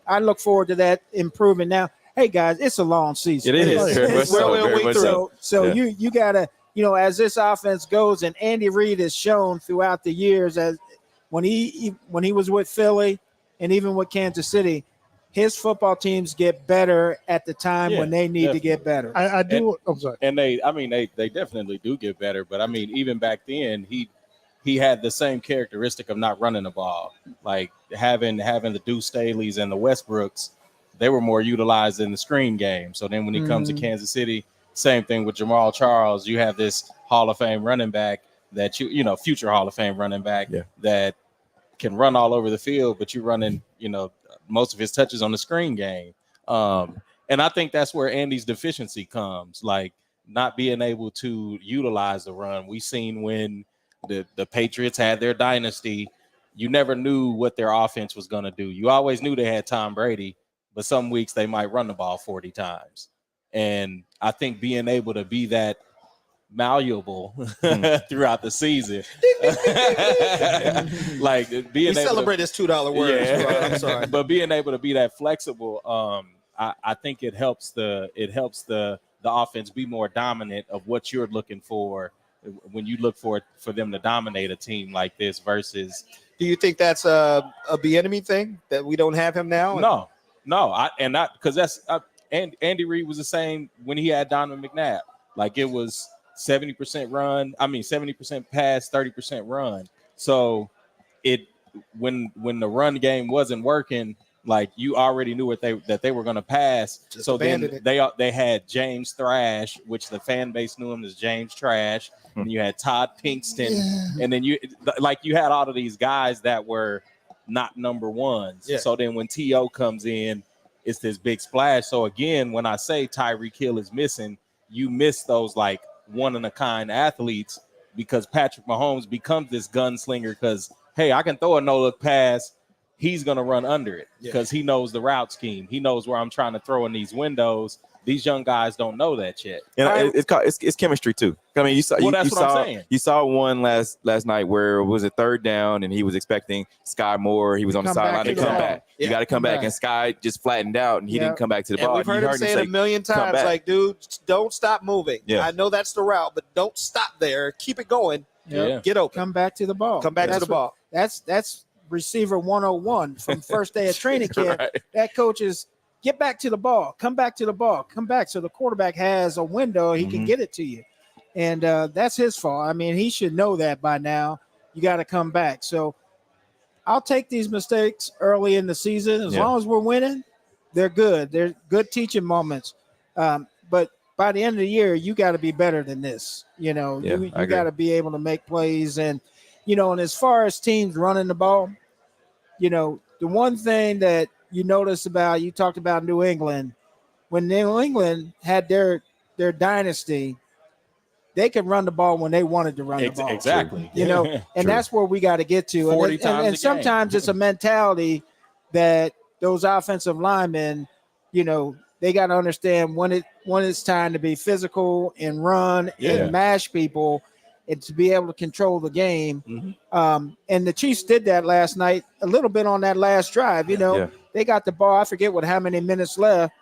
I look forward to that improvement. Now, hey, guys, it's a long season. It is. Very much so. Very much so. So you got to, as this offense goes, and Andy Reid has shown throughout the years as when he was with Philly and even with Kansas City, his football teams get better at the time when they need to get better. I do. I'm sorry. And they definitely do get better. But I mean, even back then, he had the same characteristic of not running the ball. Like having the Deuce Staley's and the Westbrooks, they were more utilized in the screen game. So then when he comes to Kansas City, same thing with Jamal Charles. You have this Hall of Fame running back that future Hall of Fame running back that can run all over the field, but you're running, most of his touches on the screen game. And I think that's where Andy's deficiency comes, like not being able to utilize the run. We seen when the Patriots had their dynasty, you never knew what their offense was going to do. You always knew they had Tom Brady, but some weeks they might run the ball 40 times. And I think being able to be that malleable throughout the season, like being able celebrate this $2 word. Yeah. I'm sorry, but being able to be that flexible, I think it helps the offense be more dominant of what you're looking for when you look for them to dominate a team like this versus. Do you think that's a Bieniemy thing that we don't have him now? No, because that's Andy Reid was the same when he had Donovan McNabb. Like it was 70% run. 70% pass, 30% run. So when the run game wasn't working, like you already knew that they were going to pass. So then they had James Thrash, which the fan base knew him as James Trash. And you had Todd Pinkston, and then you had all of these guys that were not number ones. Yeah. So then when T.O. comes in, it's this big splash. So again, when I say Tyreek Hill is missing, you miss those like one-in-a-kind athletes because Patrick Mahomes becomes this gunslinger because, hey, I can throw a no-look pass. He's going to run under it because he knows the route scheme. He knows where I'm trying to throw in these windows. These young guys don't know that yet. And it's chemistry too. I mean, I'm saying. You saw one last night where it was a third down and he was expecting Sky Moore. He was on the sideline to come back. Yeah. You got to come back, and Sky just flattened out and he didn't come back to the ball. We've heard him say it a million times, like, dude, don't stop moving. Yeah. I know that's the route, but don't stop there. Keep it going. Yeah. Get open. Come back to the ball. That's receiver 101 from first day of training camp. Right. That coach is get back to the ball, come back to the ball, come back. So the quarterback has a window, he can get it to you. And that's his fault. I mean, he should know that by now. You got to come back. So I'll take these mistakes early in the season. As long as we're winning, they're good. They're good teaching moments. But by the end of the year, you got to be better than this. You got to be able to make plays. And, and as far as teams running the ball, the one thing that you notice you talked about New England. When New England had their dynasty, they could run the ball when they wanted to run the ball. Exactly. And that's where we got to get to. 40 times and sometimes it's a mentality that those offensive linemen, they got to understand when it's time to be physical and run and mash people and to be able to control the game. And the Chiefs did that last night a little bit on that last drive. They got the ball. I forget how many minutes left,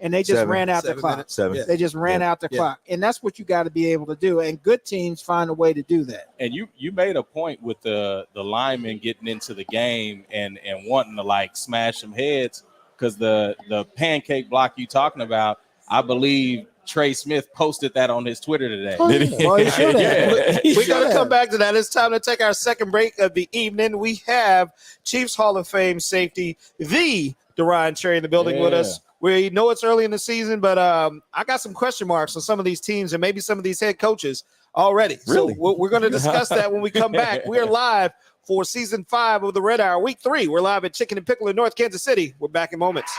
and they just ran out the clock. They just ran out the clock, and that's what you got to be able to do. And good teams find a way to do that. And you made a point with the linemen getting into the game and wanting to like smash some heads because the pancake block you talking about, I believe Trey Smith posted that on his Twitter today. Well, he should have. We're going to come back to that. It's time to take our second break of the evening. We have Chiefs Hall of Fame safety, the Deron Cherry in the building with us. We know it's early in the season, but I got some question marks on some of these teams and maybe some of these head coaches already. Really? So we're going to discuss that when we come back. We are live for Season 5 of the Red Hour, Week 3. We're live at Chicken and Pickle in North Kansas City. We're back in moments.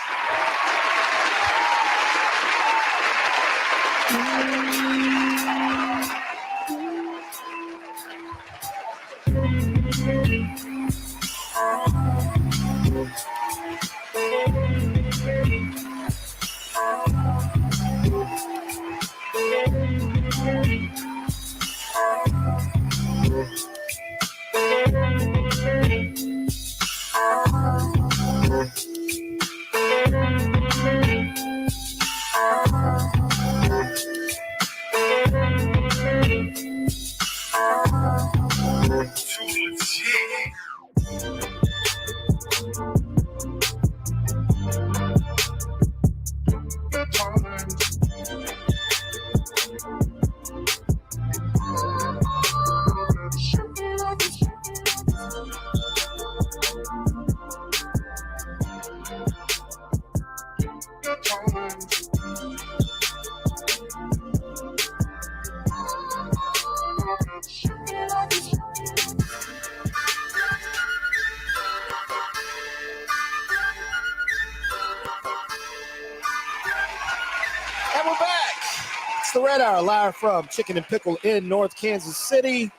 It's the Red Hour, live from Chicken and Pickle in North Kansas City.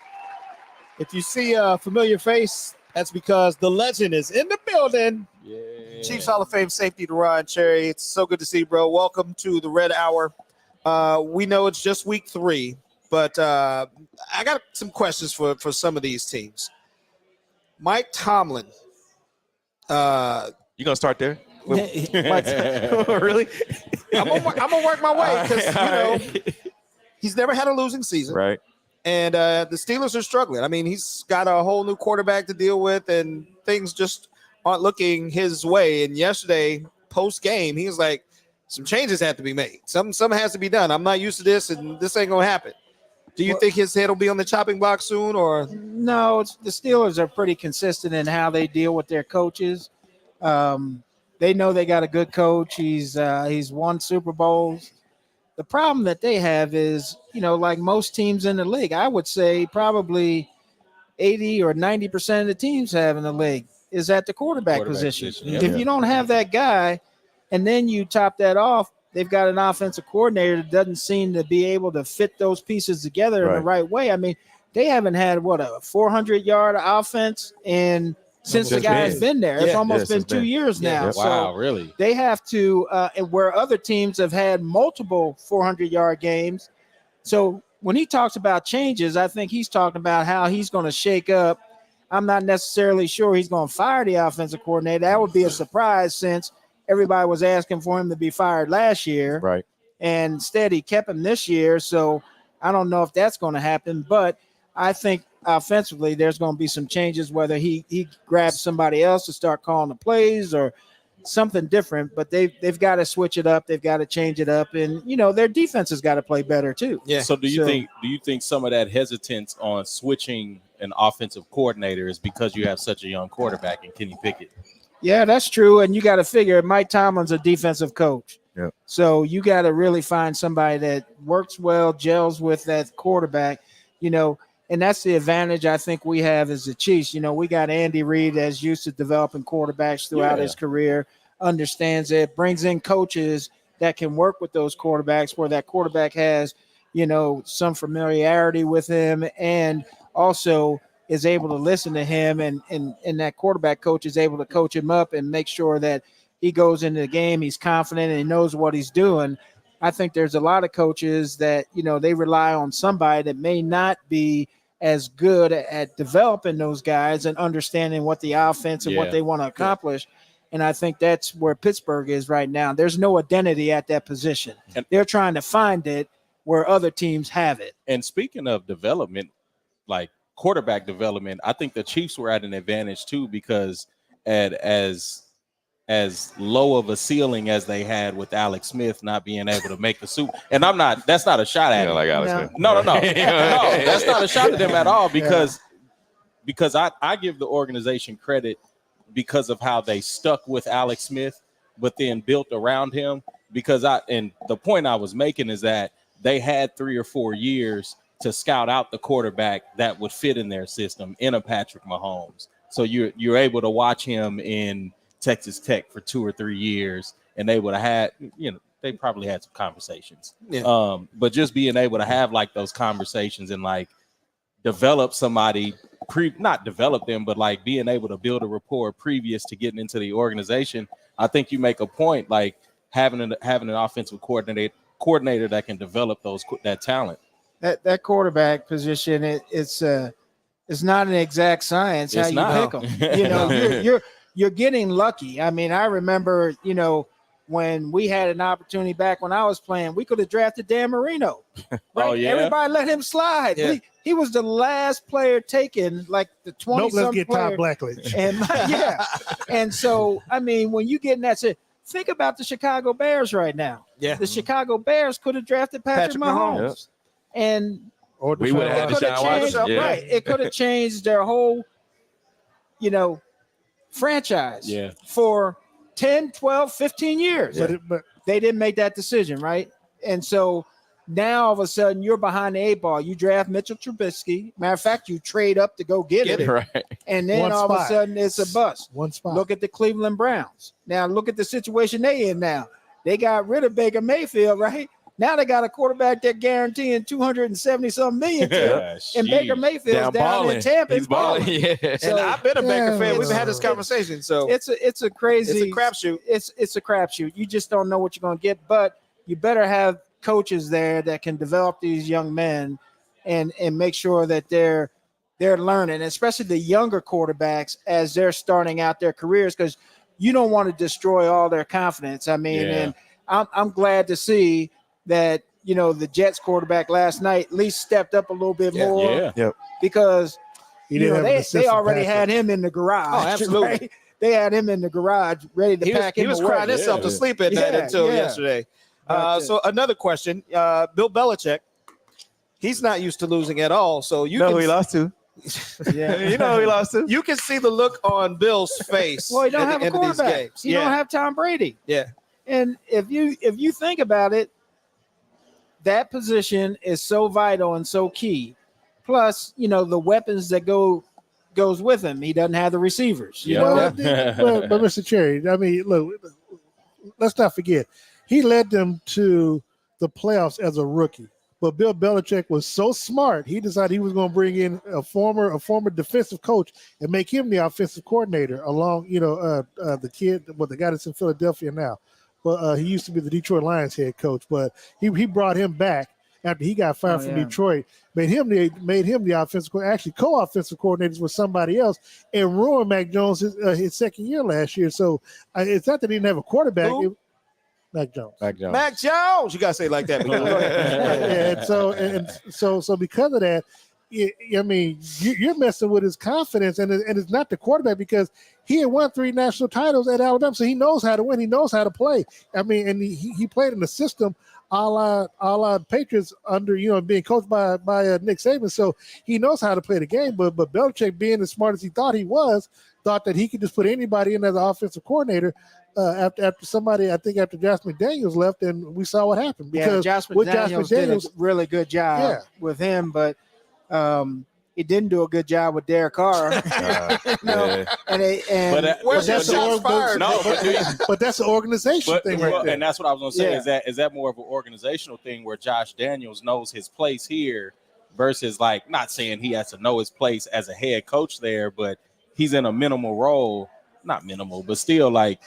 If you see a familiar face, that's because the legend is in the building. Yeah. Chiefs Hall of Fame safety Deron Cherry. It's so good to see you, bro. Welcome to the Red Hour. We know it's just week 3, but I got some questions for some of these teams. Mike Tomlin. You gonna start there? Really? I'm gonna work my way because he's never had a losing season, Right. and the Steelers are struggling. I mean, he's got a whole new quarterback to deal with, and things just aren't looking his way. And yesterday, post game, he was like, "Some changes have to be made. Something has to be done. I'm not used to this, and this ain't gonna happen." Do you think his head will be on the chopping block soon, or No, the Steelers are pretty consistent in how they deal with their coaches. They know they got a good coach. He's won Super Bowls. The problem that they have is, like most teams in the league, I would say probably 80 or 90% of the teams have in the league is at the quarterback position. Yep. If you don't have that guy, and then you top that off, they've got an offensive coordinator that doesn't seem to be able to fit those pieces together in the right way. I mean, they haven't had a 400-yard offense since the guy has been there. It's almost been 2 years now. Yeah. So Wow, really? they have to, and where other teams have had multiple 400-yard games. So when he talks about changes, I think he's talking about how he's going to shake up. I'm not necessarily sure he's going to fire the offensive coordinator. That would be a surprise since everybody was asking for him to be fired last year. Right. And instead he kept him this year. So I don't know if that's going to happen, but I think offensively there's going to be some changes, whether he grabs somebody else to start calling the plays or something different, but they've got to switch it up. They've got to change it up, and their defense has got to play better too. Yeah. So do you think some of that hesitance on switching an offensive coordinator is because you have such a young quarterback in Kenny Pickett? Yeah, that's true. And you got to figure Mike Tomlin's a defensive coach. Yeah. So you got to really find somebody that works well, gels with that quarterback, and that's the advantage I think we have as the Chiefs. We got Andy Reid that's used to developing quarterbacks throughout his career, understands it, brings in coaches that can work with those quarterbacks where that quarterback has, some familiarity with him and also is able to listen to him and that quarterback coach is able to coach him up and make sure that he goes into the game, he's confident and he knows what he's doing. I think there's a lot of coaches that, they rely on somebody that may not be as good at developing those guys and understanding what the offense and what they want to accomplish. And I think that's where Pittsburgh is right now. There's no identity at that position. And they're trying to find it where other teams have it. And speaking of development, like quarterback development, I think the Chiefs were at an advantage too, because as low of a ceiling as they had with Alex Smith not being able to make the Super. And that's not a shot at him. Like Alex Smith. No, that's not a shot at them at all because I give the organization credit because of how they stuck with Alex Smith, but then built around him. And the point I was making is that they had 3 or 4 years to scout out the quarterback that would fit in their system in a Patrick Mahomes. So you're able to watch him in Texas Tech for 2 or 3 years, and they would have had, they probably had some conversations. Yeah. But just being able to have like those conversations and like develop somebody, not develop them, but like being able to build a rapport previous to getting into the organization. I think you make a point, like having an offensive coordinator that can develop that talent. That quarterback position, it's not an exact science. It's how you pick them. You're getting lucky. I mean, I remember, when we had an opportunity back when I was playing, we could have drafted Dan Marino. Right? Oh, yeah. Everybody let him slide. Yeah. He was the last player taken, like the 20. Nope, let's get Todd Blackledge. And and so I mean, when you get in that, think about the Chicago Bears right now. Yeah, the Chicago Bears could have drafted Patrick Mahomes, and we would have had Deshaun Watson. Right, it could have changed their whole, franchise for 10, 12, 15 years. But they didn't make that decision, right? And so now all of a sudden you're behind the 8 ball. You draft Mitchell Trubisky. Matter of fact, you trade up to go get it. Right. And then all of a sudden it's a bust. One spot. Look at the Cleveland Browns. Now look at the situation they in now. They got rid of Baker Mayfield, right? Now they got a quarterback that guaranteeing 270 some million to him. And Baker Mayfield's down in Tampa. He's balling. Yeah. And I've been a Baker fan. We've had this it's- conversation. So It's a crazy. it's a crapshoot. It's a crapshoot. You just don't know what you're going to get, but you better have coaches there that can develop these young men and make sure that they're learning, especially the younger quarterbacks as they're starting out their careers, because you don't want to destroy all their confidence. I mean, and I'm glad to see that, the Jets quarterback last night at least stepped up a little bit more because they already had him in the garage. Oh, absolutely. Right? They had him in the garage ready to pack him. He was away. crying himself to sleep at night until yesterday. So another question, Bill Belichick, he's not used to losing at all. So you know who he lost to. You know who he lost to. You can see the look on Bill's face. Well, he don't at have the a end of these quarterback. games. You don't have Tom Brady. Yeah. And if you think about it, that position is so vital and so key. Plus, the weapons that goes with him. He doesn't have the receivers. You know? But Mr. Cherry, I mean, look, let's not forget, he led them to the playoffs as a rookie. But Bill Belichick was so smart, he decided he was going to bring in a former defensive coach and make him the offensive coordinator along, the kid, the guy that's in Philadelphia now. But he used to be the Detroit Lions head coach. But he brought him back after he got fired from Detroit, made him the offensive, actually co-offensive coordinators with somebody else, and ruined Mac Jones his second year last year. So it's not that he didn't have a quarterback. Mac Jones. Mac Jones. You gotta say it like that. So because of that, I mean, you're messing with his confidence, and it's not the quarterback, because he had won 3 national titles at Alabama, so he knows how to win. He knows how to play. I mean, and he played in the system a la Patriots under being coached by Nick Saban, so he knows how to play the game. But Belichick, being as smart as he thought he was, thought that he could just put anybody in as an offensive coordinator. After Josh McDaniels left, and we saw what happened. Because Josh McDaniels did a really good job with him, but he didn't do a good job with Derek Carr. But that's an organization thing right there. And that's what I was going to say. Is that more of an organizational thing where Josh Daniels knows his place here versus, like, not saying he has to know his place as a head coach there, but he's in a minimal role, not minimal, but still, like,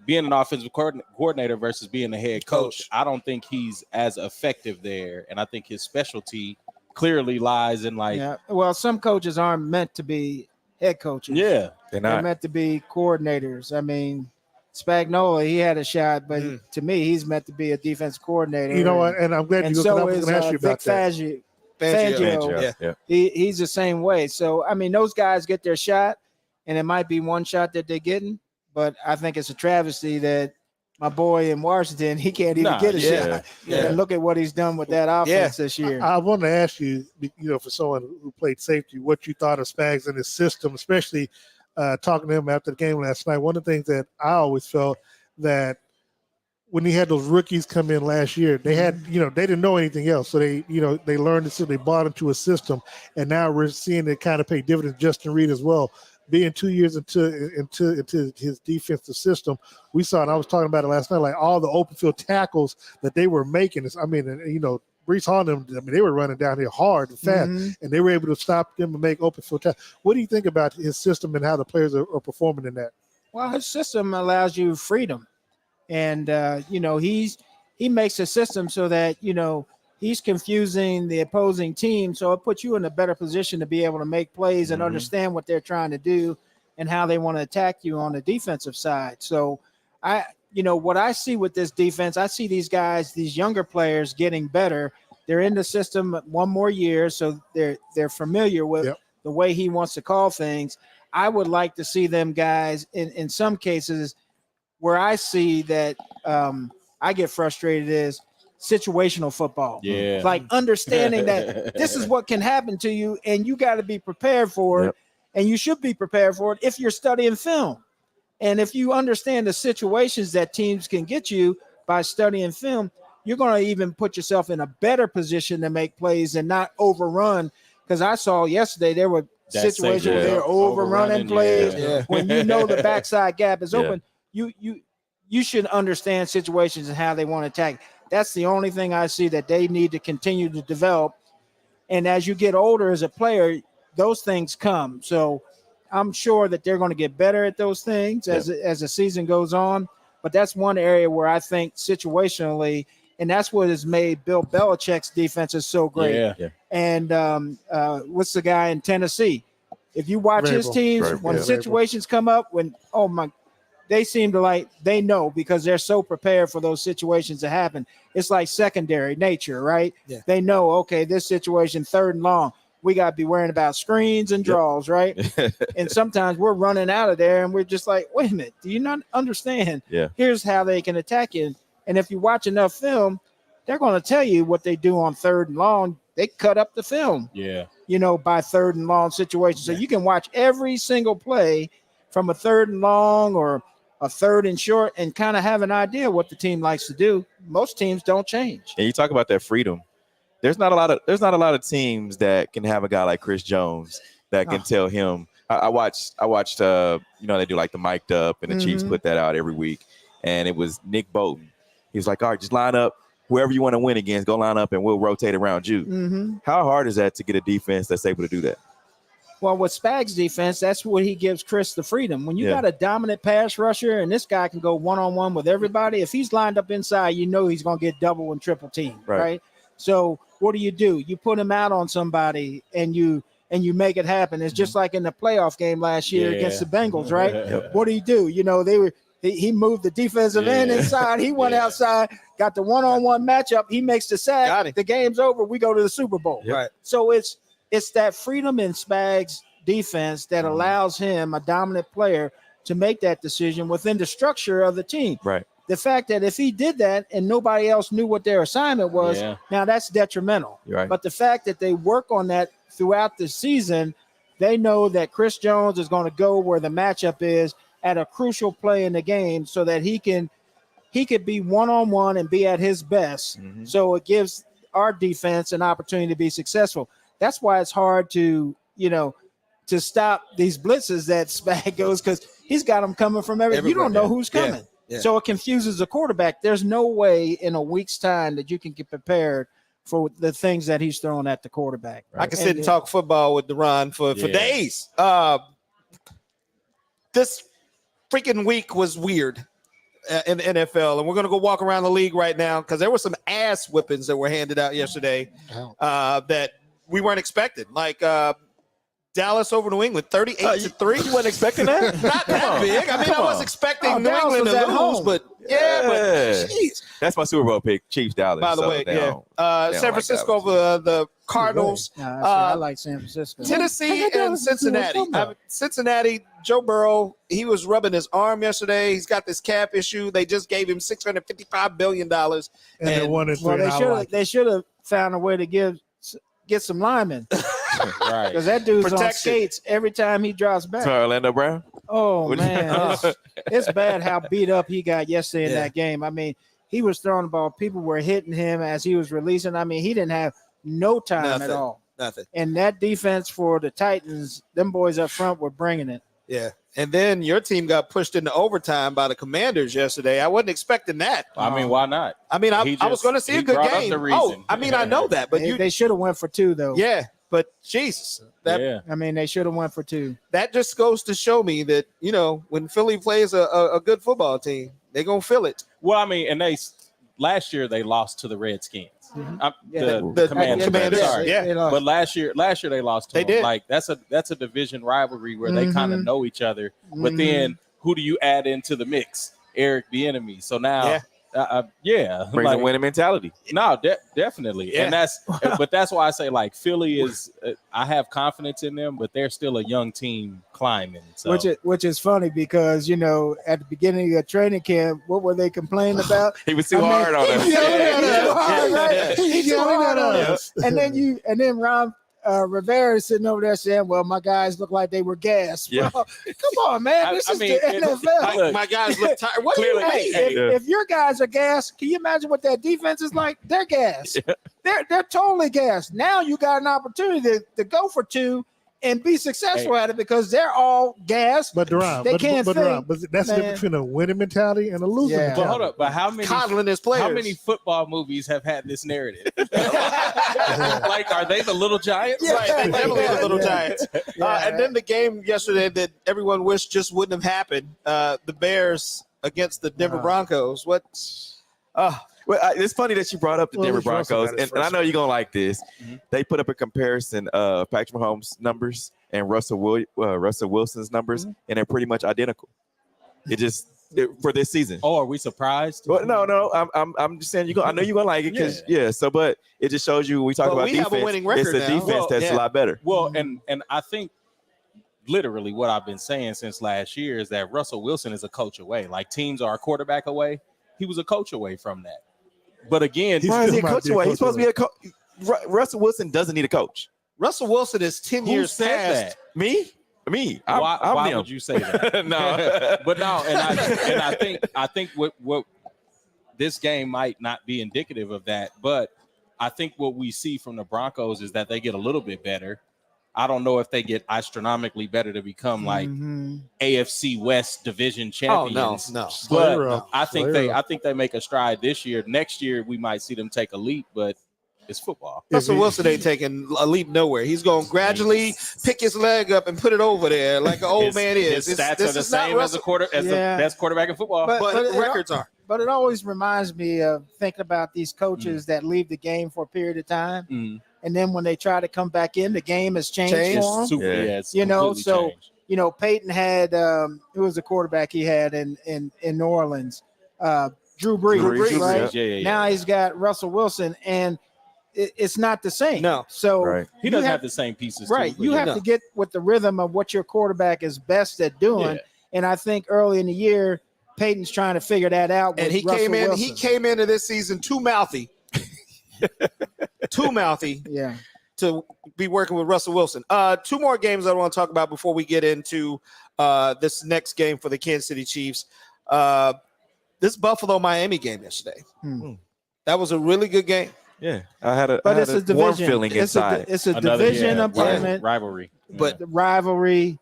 being an offensive coordinator versus being a head coach, I don't think he's as effective there. And I think his specialty clearly lies in, like... Yeah. Well, some coaches aren't meant to be head coaches. Yeah. They're meant to be coordinators. I mean, Spagnuolo, he had a shot, but to me, he's meant to be a defense coordinator. You know what? And I'm glad you so going to ask you about that. Fangio. He's the same way. So, I mean, those guys get their shot, and it might be one shot that they're getting, but I think it's a travesty that my boy in Washington, he can't even get a shot. And look at what he's done with that offense this year. I want to ask you, for someone who played safety, what you thought of Spags and his system, especially talking to him after the game last night. One of the things that I always felt that when he had those rookies come in last year, they had, they didn't know anything else. So they learned it, so they bought into a system. And now we're seeing it kind of pay dividends. Justin Reed as well. Being 2 years into his defensive system, we saw, and I was talking about it last night, like all the open field tackles that they were making. Breece Hall and them, they were running down here hard and fast, and they were able to stop them and make open field tackles. What do you think about his system and how the players are performing in that? Well, his system allows you freedom, and he makes a system so that he's confusing the opposing team, so it puts you in a better position to be able to make plays and understand what they're trying to do and how they want to attack you on the defensive side. So what I see with this defense, I see these guys, these younger players getting better. They're in the system one more year, so they're familiar with the way he wants to call things. I would like to see them guys in some cases where I see that I get frustrated is situational football. Yeah. Like understanding that this is what can happen to you and you got to be prepared for it, and you should be prepared for it if you're studying film. And if you understand the situations that teams can get you by studying film, you're going to even put yourself in a better position to make plays and not overrun. Because I saw yesterday there were situations where they're overrunning plays. When the backside gap is open, you should understand situations and how they want to attack. That's the only thing I see that they need to continue to develop. And as you get older as a player, those things come. So I'm sure that they're going to get better at those things as the season goes on. But that's one area where I think situationally, and that's what has made Bill Belichick's defenses so great. Yeah. And what's the guy in Tennessee? If you watch his teams, when situations come up, they seem to they know because they're so prepared for those situations to happen. It's like secondary nature, right? Yeah. They know, okay, this situation, 3rd and long, we got to be worrying about screens and draws, right? And sometimes we're running out of there and we're just like, wait a minute, do you not understand? Yeah. Here's how they can attack you. And if you watch enough film, they're going to tell you what they do on 3rd and long. They cut up the film, by 3rd and long situations. So you can watch every single play from a 3rd and long or a 3rd and short and kind of have an idea what the team likes to do. Most teams don't change. And you talk about that freedom. There's not a lot of teams that can have a guy like Chris Jones that can tell him. I watched they do like the mic'd up and the Chiefs put that out every week, and it was Nick Bolton. He was like, all right, just line up whoever you want to win against, go line up and we'll rotate around you. How hard is that to get a defense that's able to do that? Well, with Spags' defense, that's what he gives Chris the freedom. When you got a dominant pass rusher and this guy can go one-on-one with everybody, if he's lined up inside, he's going to get double and triple team, right? So what do? You put him out on somebody and you make it happen. It's just like in the playoff game last year against the Bengals, right? What do? He moved the defensive end inside. He went outside, got the one-on-one matchup. He makes the sack. The game's over. We go to the Super Bowl. Right. So it's that freedom in Spags' defense that allows him, a dominant player, to make that decision within the structure of the team. Right. The fact that if he did that and nobody else knew what their assignment was, now that's detrimental. Right. But the fact that they work on that throughout the season, they know that Chris Jones is going to go where the matchup is at a crucial play in the game so that he could be one-on-one and be at his best. So it gives our defense an opportunity to be successful. That's why it's hard to stop these blitzes that Spag goes, because he's got them coming from everywhere. You don't know who's coming. Yeah. So it confuses the quarterback. There's no way in a week's time that you can get prepared for the things that he's throwing at the quarterback. Right? I can sit and talk football with Deron for days. This freaking week was weird in the NFL, and we're going to go walk around the league right now because there were some ass whippings that were handed out yesterday that we weren't expecting. Like Dallas over New England, 38-3. You weren't expecting that? Not that big. I mean, I was expecting New England to lose, but but geez. That's my Super Bowl pick, Chiefs Dallas. By the way, San Francisco over the Cardinals. I like San Francisco. Tennessee and Cincinnati. Cincinnati, Joe Burrow, he was rubbing his arm yesterday. He's got this cap issue. They just gave him $655 billion. And they won it. Well, they should have found a way to get some linemen. Right. Because that dude's on skates every time he drops back. Sorry, Orlando Brown? Oh, man. It's bad how beat up he got yesterday in that game. I mean, he was throwing the ball. People were hitting him as he was releasing. I mean, he didn't have no time at all. Nothing. And that defense for the Titans, them boys up front were bringing it. Yeah. And then your team got pushed into overtime by the Commanders yesterday. I wasn't expecting that. I mean, why not? I mean, I was going to see a good game. I mean, I know that, but they should have went for two, though. Yeah. But Jesus, I mean, they should have went for two. That just goes to show me that, when Philly plays a good football team, they're going to feel it. Well, I mean, and last year they lost to the Redskins. The Commanders. Sorry. Yeah. But last year they lost to them. Did. Like that's a division rivalry where they kind of know each other. But then who do you add into the mix? Eric Bieniemy. So now brings a winning mentality. No, definitely. And that's why I say like Philly is I have confidence in them, but they're still a young team climbing. So. Which is funny because at the beginning of training camp, what were they complaining about? He was too hard on us. He's too hard on us. And then Ron Rivera is sitting over there saying, well, my guys look like they were gassed. Yeah. Well, come on, man. This is the NFL. My guys look tired. What do you mean? If your guys are gassed, can you imagine what that defense is like? They're gassed. They're totally gassed. Now you got an opportunity to go for two and be successful at it because they're all gassed. But Deron, They can't think, but that's the difference between a winning mentality and a losing Yeah. mentality. But hold up, but how many Coddling his players. how many football movies have had this narrative? Like, are they the little giants? Right, they definitely the little Yeah. giants. Yeah. And then the game yesterday that everyone wished just wouldn't have happened. The Bears against the Denver Broncos. What? Well, it's funny that you brought up the Denver Russell Broncos, got his and I first know you're gonna like this. They put up a comparison of Patrick Mahomes' numbers and Russell Wilson's numbers, and they're pretty much identical. For this season. Oh, are we surprised? Well, no, I'm just saying I know you're gonna like it because but it just shows you when we talk But about we have defense. a winning record it's a now. defense Well, that's a lot better. Well, and I think literally what I've been saying since last year is that Russell Wilson is a coach away. Like, teams are a quarterback away. He was a coach away from that. But again, Why is he a still might coach be a away? coach He's supposed to be a coach. Russell Wilson doesn't need a coach. Russell Wilson is 10 who years said past. that? Me? Why them. would you say that? No. But no, and I think what this game might not be indicative of that, but I think what we see from the Broncos is that they get a little bit better. I don't know if they get astronomically better to become like AFC West division champions. no. But I think they make a stride this year. Next year we might see them take a leap, but it's football. Russell Wilson ain't taking a leap nowhere. He's going to gradually pick his leg up and put it over there like an old man is. His stats This are the is not same as the Yeah. best quarterback in football. But but records are. But it always reminds me of thinking about these coaches that leave the game for a period of time. And then when they try to come back in, the game has changed for them. It's You know, completely so changed. Peyton had who was the quarterback he had in New Orleans? Drew Brees, right? Yeah. Now he's got Russell Wilson, and it's not the same. No. So Right. He doesn't have the same pieces. right. Too, You but have yeah. to get with the rhythm of what your quarterback is best at doing. Yeah. And I think early in the year, Peyton's trying to figure that out. And with he Russell came in. Wilson. He came into this season too mouthy, Yeah. to be working with Russell Wilson. Two more games I want to talk about before we get into this next game for the Kansas City Chiefs. This Buffalo-Miami game yesterday. That was a really good game. Yeah, I had a But it's a warm division. feeling inside. It's a Another, division yeah, opponent, rivalry. But the rivalry,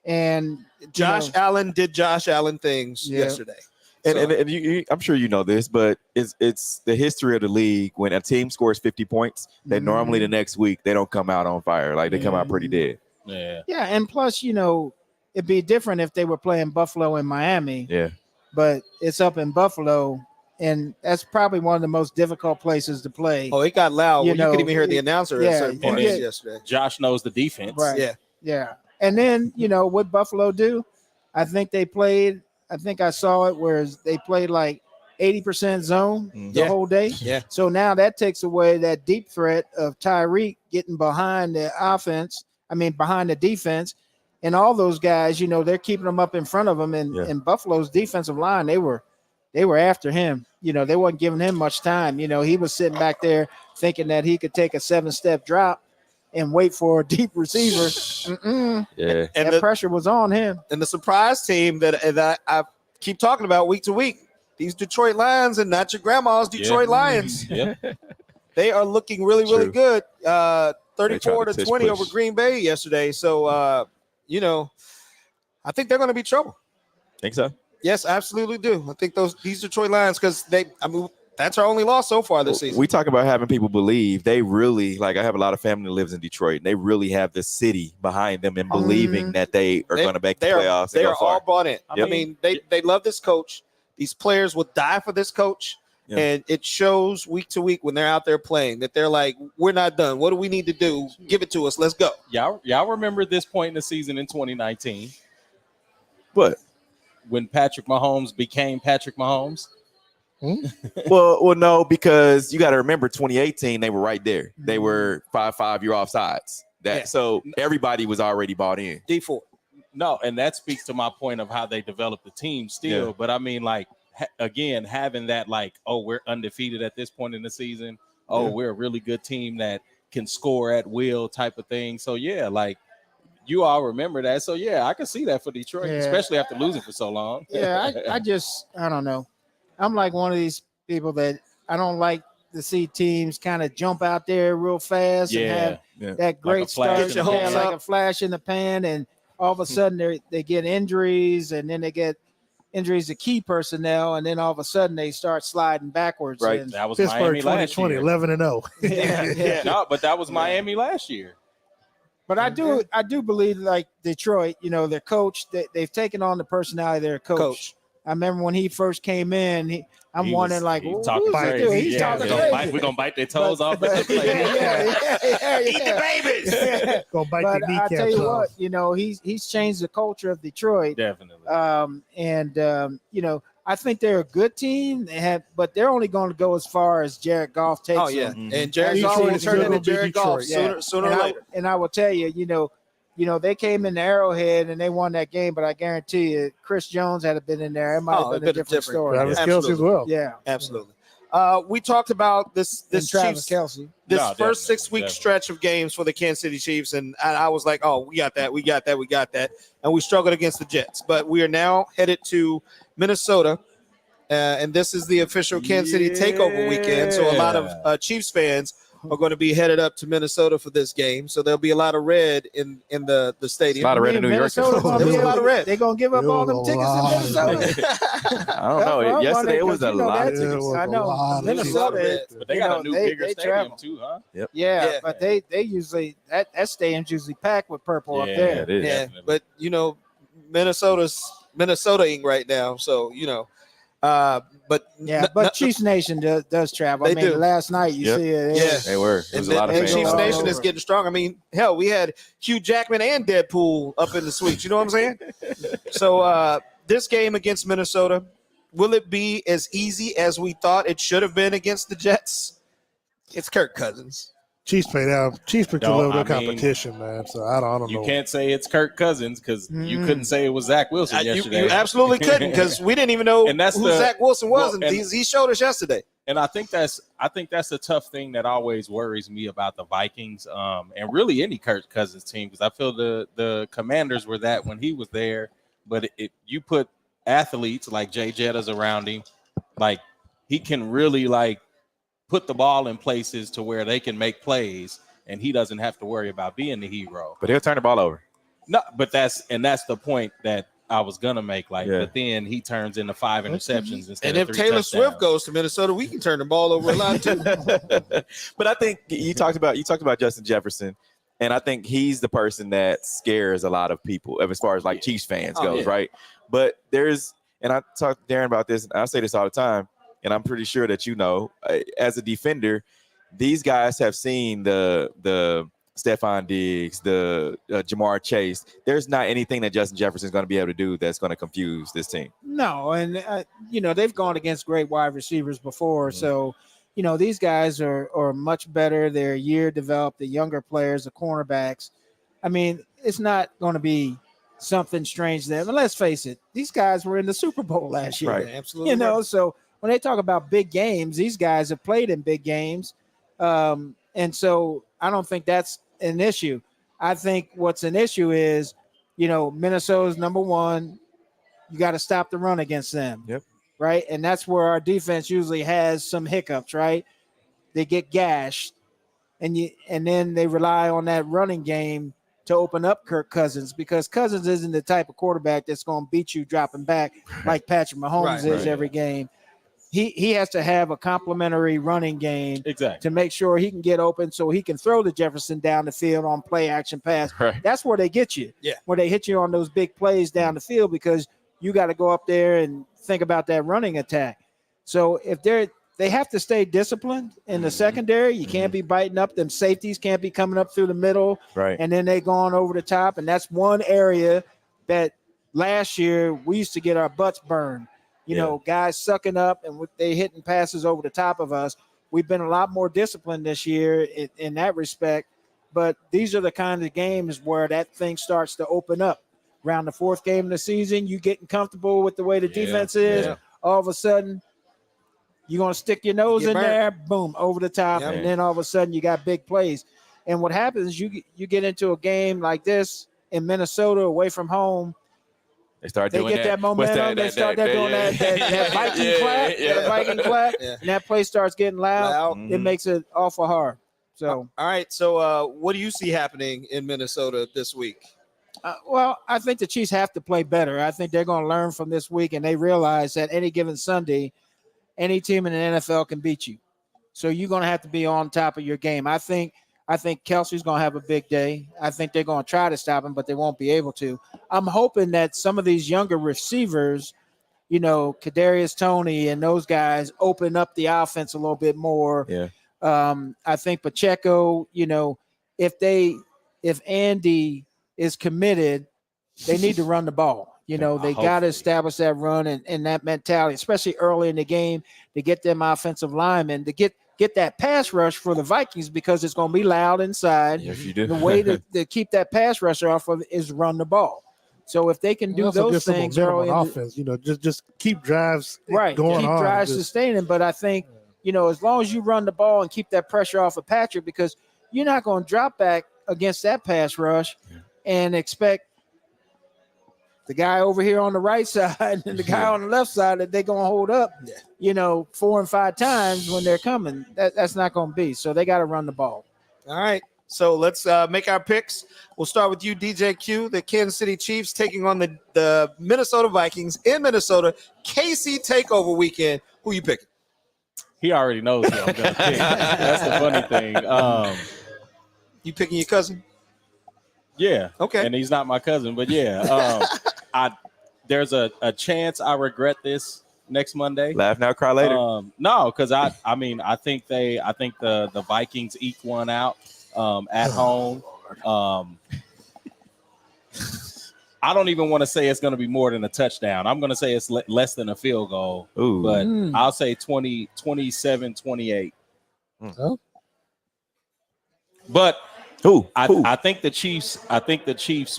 and Josh Allen did Josh Allen things Yeah. yesterday. And you, I'm sure you know this, but it's the history of the league. When a team scores 50 points, then normally the next week they don't come out on fire. Like they come out pretty dead. Yeah. Yeah, and plus, it'd be different if they were playing Buffalo and Miami. Yeah. But it's up in Buffalo, and that's probably one of the most difficult places to play. Oh, it got loud. You You couldn't know, even hear the announcer yeah, at certain you points get- yesterday. Josh knows the defense. Right. Yeah. Yeah. And then, what Buffalo do? I think I saw it where they played like 80% zone the Yeah. whole day. Yeah. So now that takes away that deep threat of Tyreek getting behind the behind the defense. And all those guys, they're keeping them up in front of them. And Buffalo's defensive line, they were after him. They wasn't giving him much time. He was sitting back there thinking that he could take a 7-step drop and wait for a deep receiver. Yeah. And That pressure was on him. the surprise team that I keep talking about week to week, these Detroit Lions, and not your grandma's Detroit Lions. Yeah. They are looking really, really True. good. 34 They tried to to 20 push. over Green Bay yesterday. So, I think they're going to be trouble. Think so? Yes, absolutely do. I think these Detroit Lions, because that's our only loss so far this season. We talk about having people believe. They really, I have a lot of family that lives in Detroit, and they really have the city behind them and believing that they are going to make the playoffs. They and are go far. all bought in. Yep. I mean, they love this coach. These players will die for this coach. Yeah. And it shows week to week when they're out there playing that they're like, we're not done. What do we need to do? Give it to us. Let's go. Y'all remember this point in the season in 2019 What? when Patrick Mahomes became Patrick Mahomes? well, no, because you got to remember 2018, they were right there. They were 5-5, you're offsides. So everybody was already bought in. D4. No, and that speaks to my point of how they developed the team still. Yeah. But I mean, again, having that we're undefeated at this point in the season. We're a really good team that can score at will type of thing. So you all remember that. So I can see that for Detroit, especially after losing for so long. Yeah, I don't know. I'm like one of these people that I don't like to see teams kind of jump out there real fast and have that great flash start, in the pan. like a flash in the pan, and all of a sudden they get injuries, and then they get injuries to key personnel, and then all of a sudden they start sliding backwards. Right. And, That was Pittsburgh Miami last 2020, year. 11-0. yeah. No, but that was Miami last year. But I do believe, like Detroit, their coach, they've taken on the personality of their coach. I remember when he first came in, I'm wondering, like, he who's talking this dude? crazy. He's Yeah, talking we're gonna crazy. bite their toes off. Yeah. Eat the babies. Gonna bite But the I kneecaps tell you off. what, he's changed the culture of Detroit. Definitely. I think they're a good team. But they're only going to go as far as Jared Goff takes Oh yeah, them. and Jared Goff Detroit will is turn gonna into be Jared Goff Detroit. sooner or later. And I will tell you, they came in the Arrowhead and they won that game, but I guarantee you, Chris Jones had been in there. It might have been a different story. Travis Absolutely. Kelce as well. Yeah, Absolutely. We talked about this and Travis Chiefs, Kelce. this No, first 6 definitely, week stretch of games for the Kansas City Chiefs, and I was like, oh, we got that, and we struggled against the Jets, but we are now headed to Minnesota, and this is the official Kansas City takeover weekend. So a lot of Chiefs fans are going to be headed up to Minnesota for this game. So there'll be a lot of red in the stadium. A lot of red in New York. Minnesota gonna There's be a lot of red. They're going to give up all them tickets in Minnesota. I don't know. Well, Yesterday it was because, a lot of that's- tickets. was I a know. lot of Minnesota, But they got a new bigger they stadium travel. too, huh? Yeah, Yeah. but they usually that stadium's usually packed with purple up Yeah, there. it is. Yeah, Definitely. but Minnesota's Minnesotaing right now, so but Yeah, but Chiefs Nation does travel. They I mean, do. last night you Yep. see it. Yeah. They were. There was a lot of and fans. Chiefs all Nation over. is getting strong. I mean, hell, we had Hugh Jackman and Deadpool up in the suites. You know what I'm saying? So this game against Minnesota, will it be as easy as we thought it should have been against the Jets? It's Kirk Cousins. Chiefs picked a No, little bit of I mean, competition, man. So I don't You know. can't say it's Kirk Cousins because you couldn't say it was Zach Wilson You yesterday. absolutely couldn't, because we didn't even know And that's who the- Zach Wilson was, well, and he showed us yesterday. And I think that's a tough thing that always worries me about the Vikings, and really any Kirk Cousins team, because I feel the Commanders were that when he was there. But if you put athletes like Jay Jettas around him, like he can really like put the ball in places to where they can make plays, and he doesn't have to worry about being the hero. But he'll turn the ball over. No, but that's the point that I was gonna make. Like, Yeah. but then he turns into 5 interceptions instead And of if 3 Taylor touchdowns. Swift goes to Minnesota, we can turn the ball over a lot too. But I think you talked about Justin Jefferson, and I think he's the person that scares a lot of people as far as like Chiefs fans Oh, goes, yeah. right? But and I talk to Darren about this, and I say this all the time, and I'm pretty sure that as a defender, these guys have seen the Stephon Diggs, the Jamar Chase. There's not anything that Justin Jefferson is going to be able to do that's going to confuse this team. No, and they've gone against great wide receivers before, so these guys are much better. They're a year developed. The younger players, the cornerbacks. I mean, it's not going to be something strange to them. But let's face it, these guys were in the Super Bowl last year. Right. Absolutely. So when they talk about big games, these guys have played in big games, and so I don't think that's an issue. I think what's an issue is, Minnesota's number one. You got to stop the run against them. Yep. Right. And that's where our defense usually has some hiccups, right? They get gashed and then they rely on that running game to open up Kirk Cousins, because Cousins isn't the type of quarterback that's going to beat you dropping back like Patrick Mahomes is every game. He has to have a complementary running game Exactly. to make sure he can get open so he can throw the Jefferson down the field on play action pass. Right. That's where they get you. Yeah. Where they hit you on those big plays down the field, because you got to go up there and think about that running attack. So if they have to stay disciplined in the secondary. You can't be biting up. Them safeties can't be coming up through the middle. Right. And then they going over the top. And that's one area that last year we used to get our butts burned. Guys sucking up and they hitting passes over the top of us. We've been a lot more disciplined this year in that respect. But these are the kind of games where that thing starts to open up. Around the fourth game of the season, you getting comfortable with the way the defense is. Yeah. All of a sudden, you're going to stick your nose Get in burnt. there, boom, over the top, Yep. and then all of a sudden you got big plays. And what happens is you get into a game like this in Minnesota away from home, They start They doing get that momentum. They start doing that Viking clap. That Viking clap. Yeah. And that place starts getting loud. Mhm. It makes it awful hard. So, all right. So, what do you see happening in Minnesota this week? well, I think the Chiefs have to play better. I think they're going to learn from this week, and they realize that any given Sunday, any team in the NFL can beat you. So you're going to have to be on top of your game. I think Kelsey's going to have a big day. I think they're going to try to stop him, but they won't be able to. I'm hoping that some of these younger receivers, you know, Kadarius Toney and those guys open up the offense a little bit more. Yeah. I think Pacheco, you know, if Andy is committed, they need to run the ball. You know, they got to establish that run and that mentality, especially early in the game, to get them offensive linemen to get that pass rush for the Vikings, because it's going to be loud inside. Yes, you do. The way to keep that pass rusher off of is run the ball. So if they can do those things early on offense, you know, just keep drives right, going keep on. drives sustaining. But I think, you know, as long as you run the ball and keep that pressure off of Patrick, because you're not going to drop back against that pass rush and expect the guy over here on the right side and the guy on the left side that they're going to hold up, you know, 4 and 5 times when they're coming. That's not going to be. So they got to run the ball. All right. So let's make our picks. We'll start with you, DJ Q. The Kansas City Chiefs taking on the Minnesota Vikings in Minnesota. KC takeover weekend. Who you picking? He already knows who I'm going to pick. That's the funny thing. You picking your cousin? Yeah. Okay. And he's not my cousin, but yeah. There's a chance I regret this next Monday. Laugh now, cry later. No, because I think the Vikings eke one out at home. I don't even want to say it's going to be more than a touchdown. I'm going to say it's less than a field goal. Ooh. But I'll say 27-28. Oh. But Who? I think the Chiefs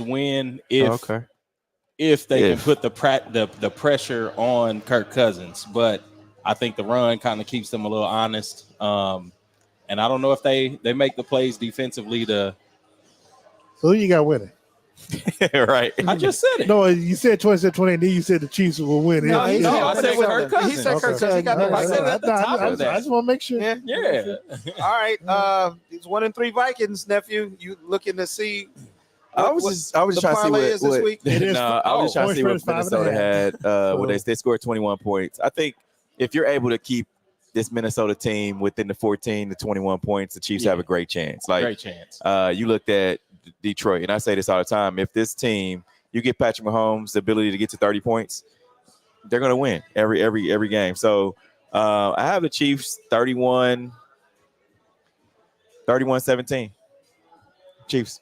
win if they can put the pressure on Kirk Cousins. But I think the run kind of keeps them a little honest. And I don't know if they make the plays defensively to. So who you got winning? Right. I just said it. No, you said 27-28. Then you said the Chiefs will win. I said Kirk Cousins. He said Kirk Cousins. He got the I said at the top of that. I just want to make sure. Yeah. All right. It's 1-3 Vikings, nephew. You looking to see? I was just trying to see is this week. I was trying to see what Orange Friends Minnesota 5.5. had when they scored 21 points. I think if you're able to keep this Minnesota team within the 14 to 21 points, the Chiefs have a great chance. Great chance. You looked at Detroit, and I say this all the time. If this team, you get Patrick Mahomes the ability to get to 30 points, they're going to win every game. So I have the Chiefs 31-17. Chiefs.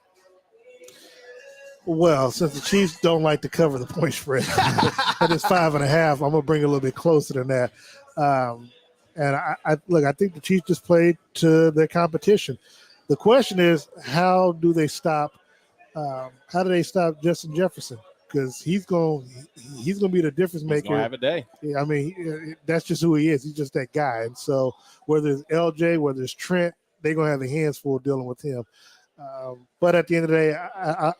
Well, since the Chiefs don't like to cover the point spread, and it's 5.5, I'm gonna bring it a little bit closer than that. And I think the Chiefs just played to their competition. The question is, how do they stop Justin Jefferson? Because he's gonna be the difference maker. He's gonna have a day. I mean, that's just who he is. He's just that guy. And so whether it's LJ, whether it's Trent, they're gonna have their hands full dealing with him. But at the end of the day,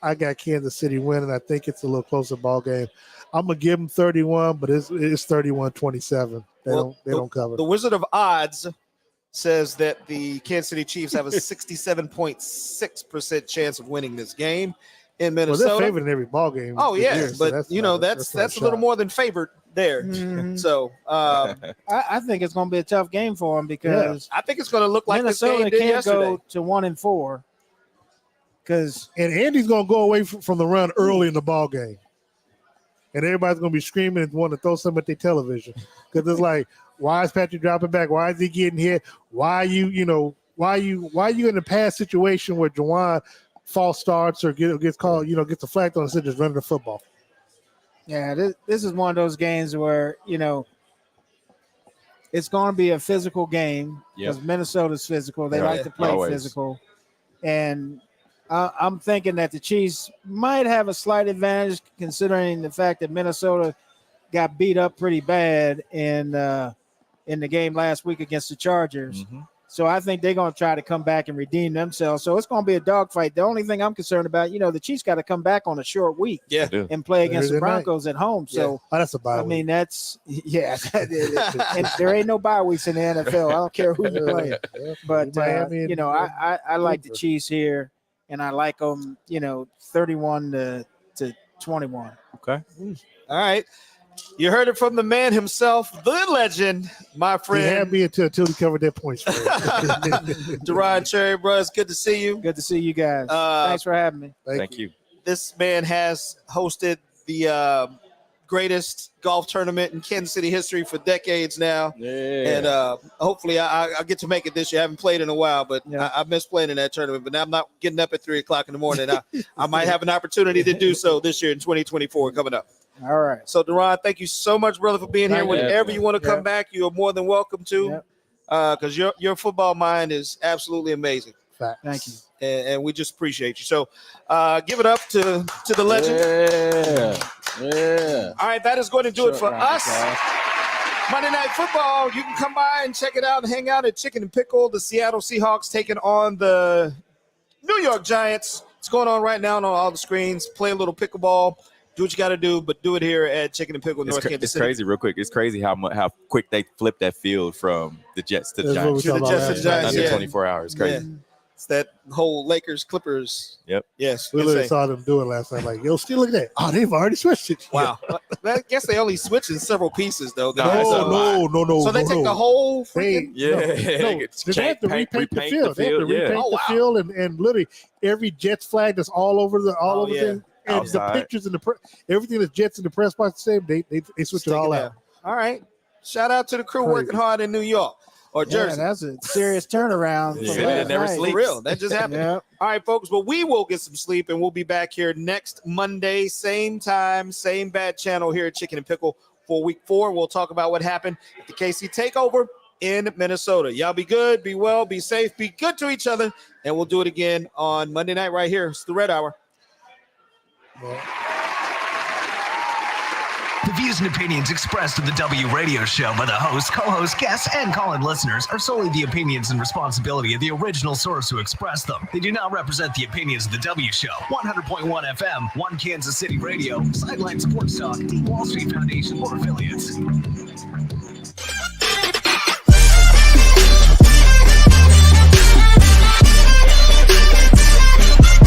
I got Kansas City winning. I think it's a little closer ball game. I'm gonna give them 31, but it's 31-27. They don't cover. The Wizard of Odds says that the Kansas City Chiefs have a 67.6% chance of winning this game in Minnesota. Well, they're favored in every ball game. Oh yeah, year, but that's a little more than favored there. Mhm. So I think it's going to be a tough game for them because I think it's going to look like this Minnesota game did can't yesterday. go to 1-4 because And Andy's gonna go away from the run early in the ball game, and everybody's gonna be screaming and wanting to throw something at their television because it's like, why is Patrick dropping back? Why is he getting hit? Why are you in a pass situation where Juwan false starts or gets called, gets a flag on instead of just running the football? yeah, this is one of those games where it's going to be a physical game because Minnesota's physical. They like to play physical, and I'm thinking that the Chiefs might have a slight advantage considering the fact that Minnesota got beat up pretty bad in the game last week against the Chargers. So I think they're going to try to come back and redeem themselves. So it's going to be a dogfight. The only thing I'm concerned about, the Chiefs got to come back on a short week and play against the Broncos at home. So that's a bye week. I mean, that's and there ain't no bye weeks in the NFL. I don't care who you play. But I like the Chiefs here, and I like them. 31 to 21. Okay. All right. You heard it from the man himself, the legend, my friend. He had me until he covered that point spread. Deron Cherry, bro, it's good to see you. Good to see you guys. Thanks for having me. Thank you. This man has hosted the greatest golf tournament in Kansas City history for decades now. Yeah. And hopefully I'll get to make it this year. I haven't played in a while, but I missed playing in that tournament. But now I'm not getting up at 3 o'clock in the morning. I might have an opportunity to do so this year in 2024 coming up. All right. So, Deron, thank you so much, brother, for being here. Whenever you want to come back, you are more than welcome to, because your football mind is absolutely amazing. Thank you. And we just appreciate you. So, give it up to the legend. Yeah. All right, that is going to do it for us. Monday Night Football. You can come by and check it out and hang out at Chicken and Pickle. The Seattle Seahawks taking on the New York Giants. It's going on right now on all the screens. Play a little pickleball. Do what you got to do, but do it here at Chicken and Pickle, North Kansas City. It's crazy, real quick. It's crazy how quick they flipped that field from the Jets to the Giants. To the Jets to the Giants, Under 24 hours. Crazy. Yeah. It's that whole Lakers Clippers. Yep. Yes. We literally saw them do it last night. Like, still look at that. Oh, they've already switched it. Wow. I guess they only switched in several pieces, though. No. So they take the whole freaking. They have to repaint the field. They have to repaint the field and literally every Jets flag that's all over thing. And the pictures and everything that's Jets in the press box the same. They switch it all out. All right. Shout out to the crew working hard in New York or Jersey. That's a serious turnaround. Never sleeps. For real. That just happened. Yep. All right, folks. But we will get some sleep, and we'll be back here next Monday, same time, same bad channel here at Chicken and Pickle for Week 4. We'll talk about what happened at the KC Takeover in Minnesota. Y'all be good, be well, be safe, be good to each other, and we'll do it again on Monday night right here. It's the Red Hour. The views and opinions expressed in the W Radio Show by the host, co-host, guests, and call-in listeners are solely the opinions and responsibility of the original source who expressed them. They do not represent the opinions of the W Show, 100.1 FM, One Kansas City Radio, Sideline Sports Talk, Wall Street Foundation, or affiliates.